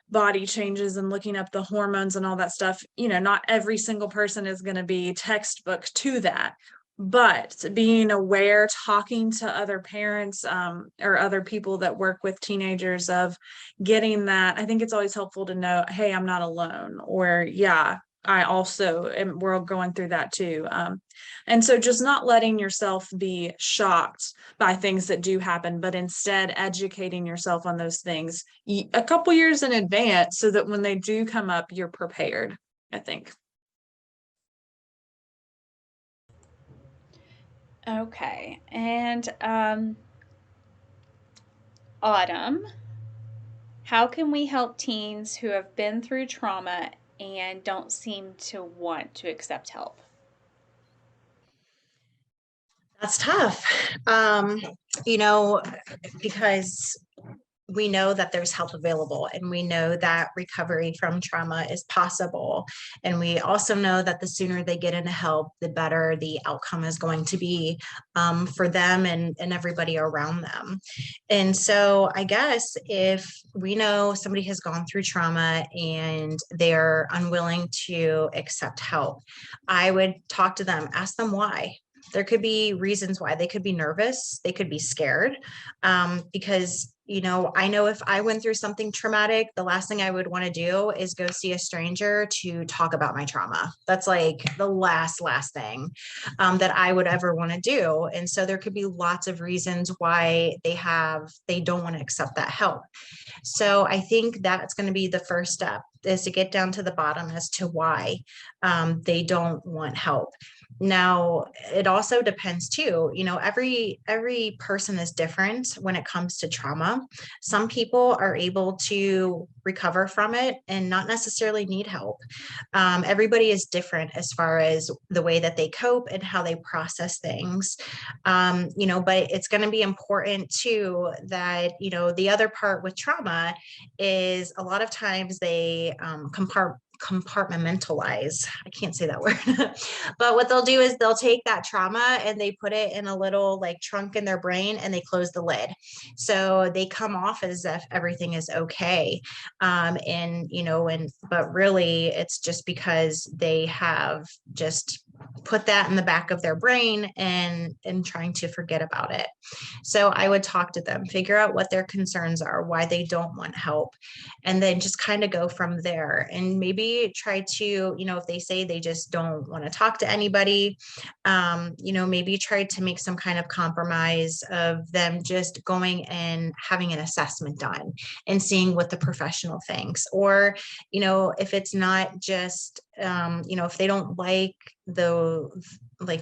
body changes and looking up the hormones and all that stuff, not every single person is going to be textbook to that. But being aware, talking to other parents, or other people that work with teenagers, of getting that, I think it's always helpful to know, hey, I'm not alone, or yeah, I also am, we're going through that too. And so just not letting yourself be shocked by things that do happen, but instead educating yourself on those things a couple years in advance so that when they do come up, you're prepared, I think. Okay. And Autumn, how can we help teens who have been through trauma and don't seem to want to accept help? That's tough. Um, you know, because we know that there's help available and we know that recovery from trauma is possible. And we also know that the sooner they get into help, the better the outcome is going to be, for them and everybody around them. And so I guess if we know somebody has gone through trauma and they're unwilling to accept help, I would talk to them, ask them why. There could be reasons why. They could be nervous, they could be scared, because I know if I went through something traumatic, the last thing I would want to do is go see a stranger to talk about my trauma. That's like the last thing, that I would ever want to do. And so there could be lots of reasons why they don't want to accept that help. So I think that's going to be the first step, is to get down to the bottom as to why, they don't want help. Now, it also depends too, every person is different when it comes to trauma. Some people are able to recover from it and not necessarily need help. Everybody is different as far as the way that they cope and how they process things. But it's going to be important too that, the other part with trauma is a lot of times they compartmentalize. I can't say that word. But what they'll do is they'll take that trauma and they put it in a little like trunk in their brain and they close the lid. So they come off as if everything is okay. But really it's just because they have just put that in the back of their brain and trying to forget about it. So I would talk to them, figure out what their concerns are, why they don't want help, and then just kind of go from there. And maybe try to, if they say they just don't want to talk to anybody, maybe try to make some kind of compromise of them just going and having an assessment done and seeing what the professional thinks. Or, if it's not just, if they don't like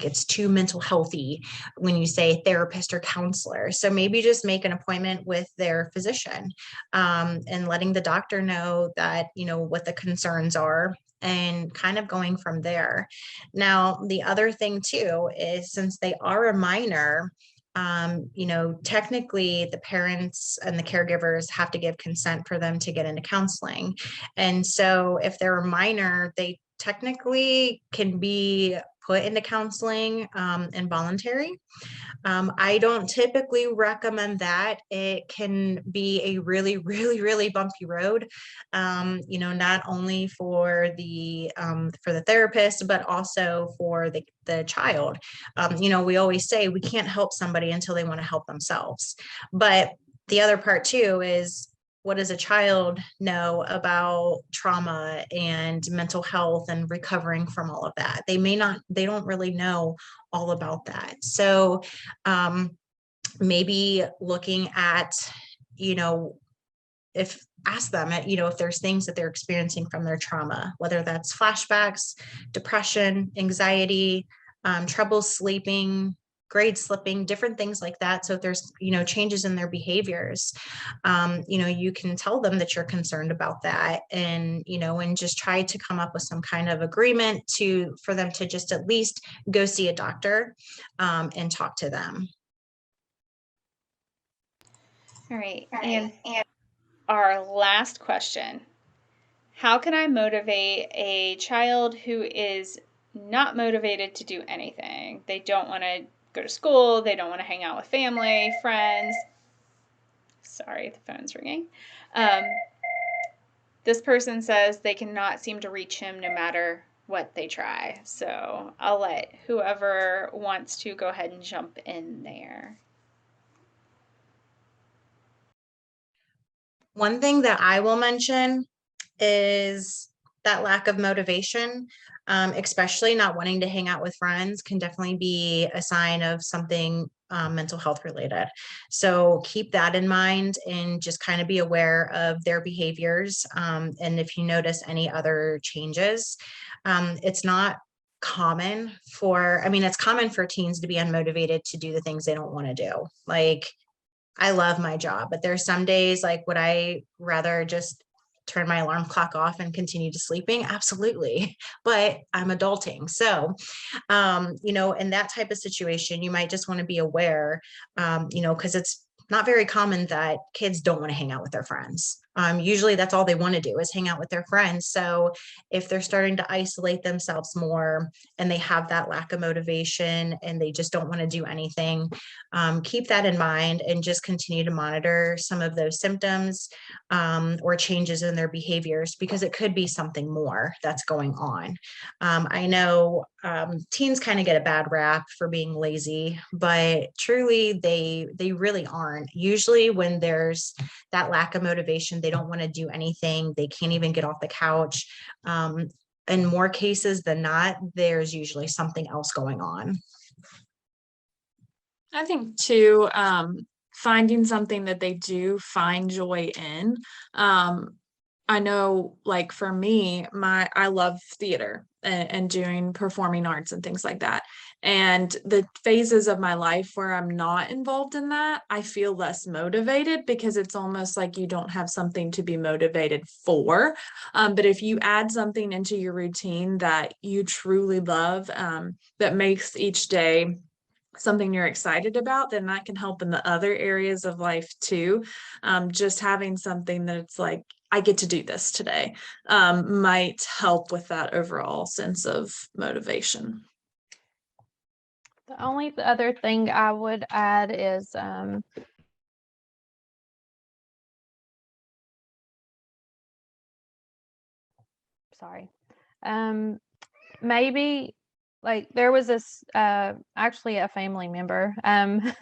it's too mental healthy when you say therapist or counselor. So maybe just make an appointment with their physician, and letting the doctor know that, what the concerns are and kind of going from there. Now, the other thing too is since they are a minor, technically the parents and the caregivers have to give consent for them to get into counseling. And so if they're a minor, they technically can be put into counseling, involuntary. I don't typically recommend that. It can be a really, really, really bumpy road, not only for the therapist, but also for the child. We always say we can't help somebody until they want to help themselves. But the other part too is, what does a child know about trauma and mental health and recovering from all of that? They don't really know all about that. So maybe looking at, ask them, if there's things that they're experiencing from their trauma, whether that's flashbacks, depression, anxiety, trouble sleeping, grade slipping, different things like that. So if there's, changes in their behaviors, you can tell them that you're concerned about that, and just try to come up with some kind of agreement for them to just at least go see a doctor, and talk to them. All right. And our last question: how can I motivate a child who is not motivated to do anything? They don't want to go to school. They don't want to hang out with family, friends. Sorry, the phone's ringing. This person says they cannot seem to reach him no matter what they try. So I'll let whoever wants to go ahead and jump in there. One thing that I will mention is that lack of motivation, especially not wanting to hang out with friends, can definitely be a sign of something mental health related. So keep that in mind and just kind of be aware of their behaviors. And if you notice any other changes, it's not common it's common for teens to be unmotivated to do the things they don't want to do. Like, I love my job, but there's some days, like, would I rather just turn my alarm clock off and continue to sleeping? Absolutely. But I'm adulting. So, in that type of situation, you might just want to be aware, because it's not very common that kids don't want to hang out with their friends. Usually that's all they want to do is hang out with their friends. So if they're starting to isolate themselves more and they have that lack of motivation and they just don't want to do anything, keep that in mind and just continue to monitor some of those symptoms, or changes in their behaviors, because it could be something more that's going on. I know teens kind of get a bad rap for being lazy, but truly they really aren't. Usually when there's that lack of motivation, they don't want to do anything. They can't even get off the couch. In more cases than not, there's usually something else going on. I think too, finding something that they do find joy in. I know, like for me, I love theater and doing performing arts and things like that. And the phases of my life where I'm not involved in that, I feel less motivated because it's almost like you don't have something to be motivated for. But if you add something into your routine that you truly love, that makes each day something you're excited about, then that can help in the other areas of life too. Just having something that's like, I get to do this today, might help with that overall sense of motivation. The only other thing I would add is maybe like there was this actually a family member and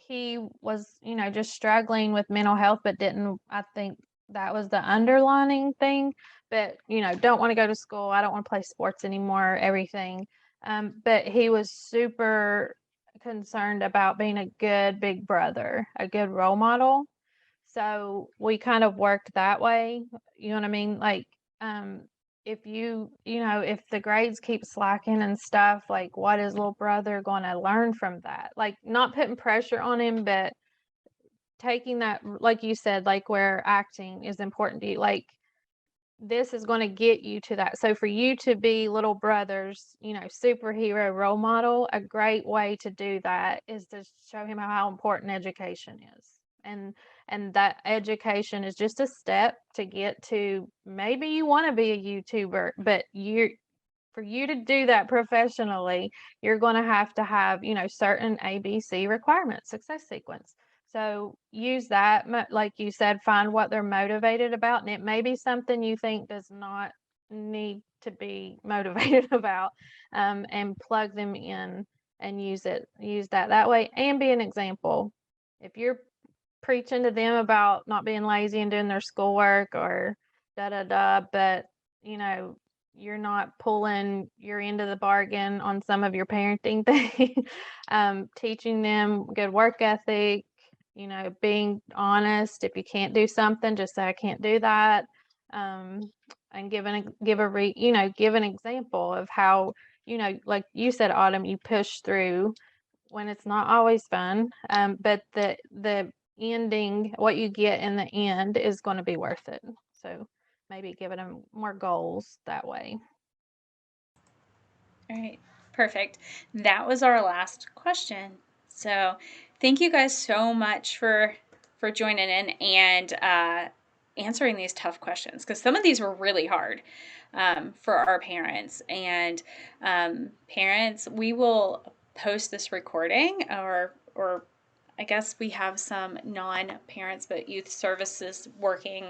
he was just struggling with mental health, but I think that was the underlining thing, but don't want to go to school, I don't want to play sports anymore, everything, but he was super concerned about being a good big brother, a good role model. So we kind of worked that way. You know what I mean? Like, if if the grades keep slacking and stuff, like what is little brother going to learn from that? Like, not putting pressure on him, but taking that, like you said, like where acting is important to you, like this is going to get you to that. So for you to be little brother's, superhero role model, a great way to do that is to show him how important education is. And that education is just a step to get to, maybe you want to be a YouTuber, but for you to do that professionally, you're going to have, certain ABC requirements, success sequence. So use that, like you said, find what they're motivated about. And it may be something you think does not need to be motivated about, and plug them in and use that way, and be an example. If you're preaching to them about not being lazy and doing their schoolwork or da da da, but you're not pulling your end of the bargain on some of your parenting thing, teaching them good work ethic, being honest. If you can't do something, just say I can't do that. and give an example of how, like you said, Autumn, you push through when it's not always fun. But the ending, what you get in the end is going to be worth it. So maybe giving them more goals that way. All right, perfect. That was our last question. So thank you guys so much for joining in and answering these tough questions, because some of these were really hard for our parents. And parents, we will post this recording, or I guess we have some non-parents but youth services working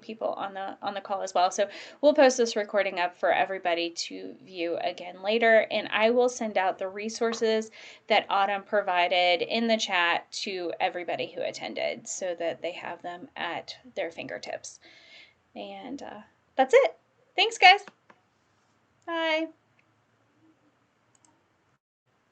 people on the call as well. So we'll post this recording up for everybody to view again later, and I will send out the resources that Autumn provided in the chat to everybody who attended so that they have them at their fingertips. And that's it. Thanks, guys.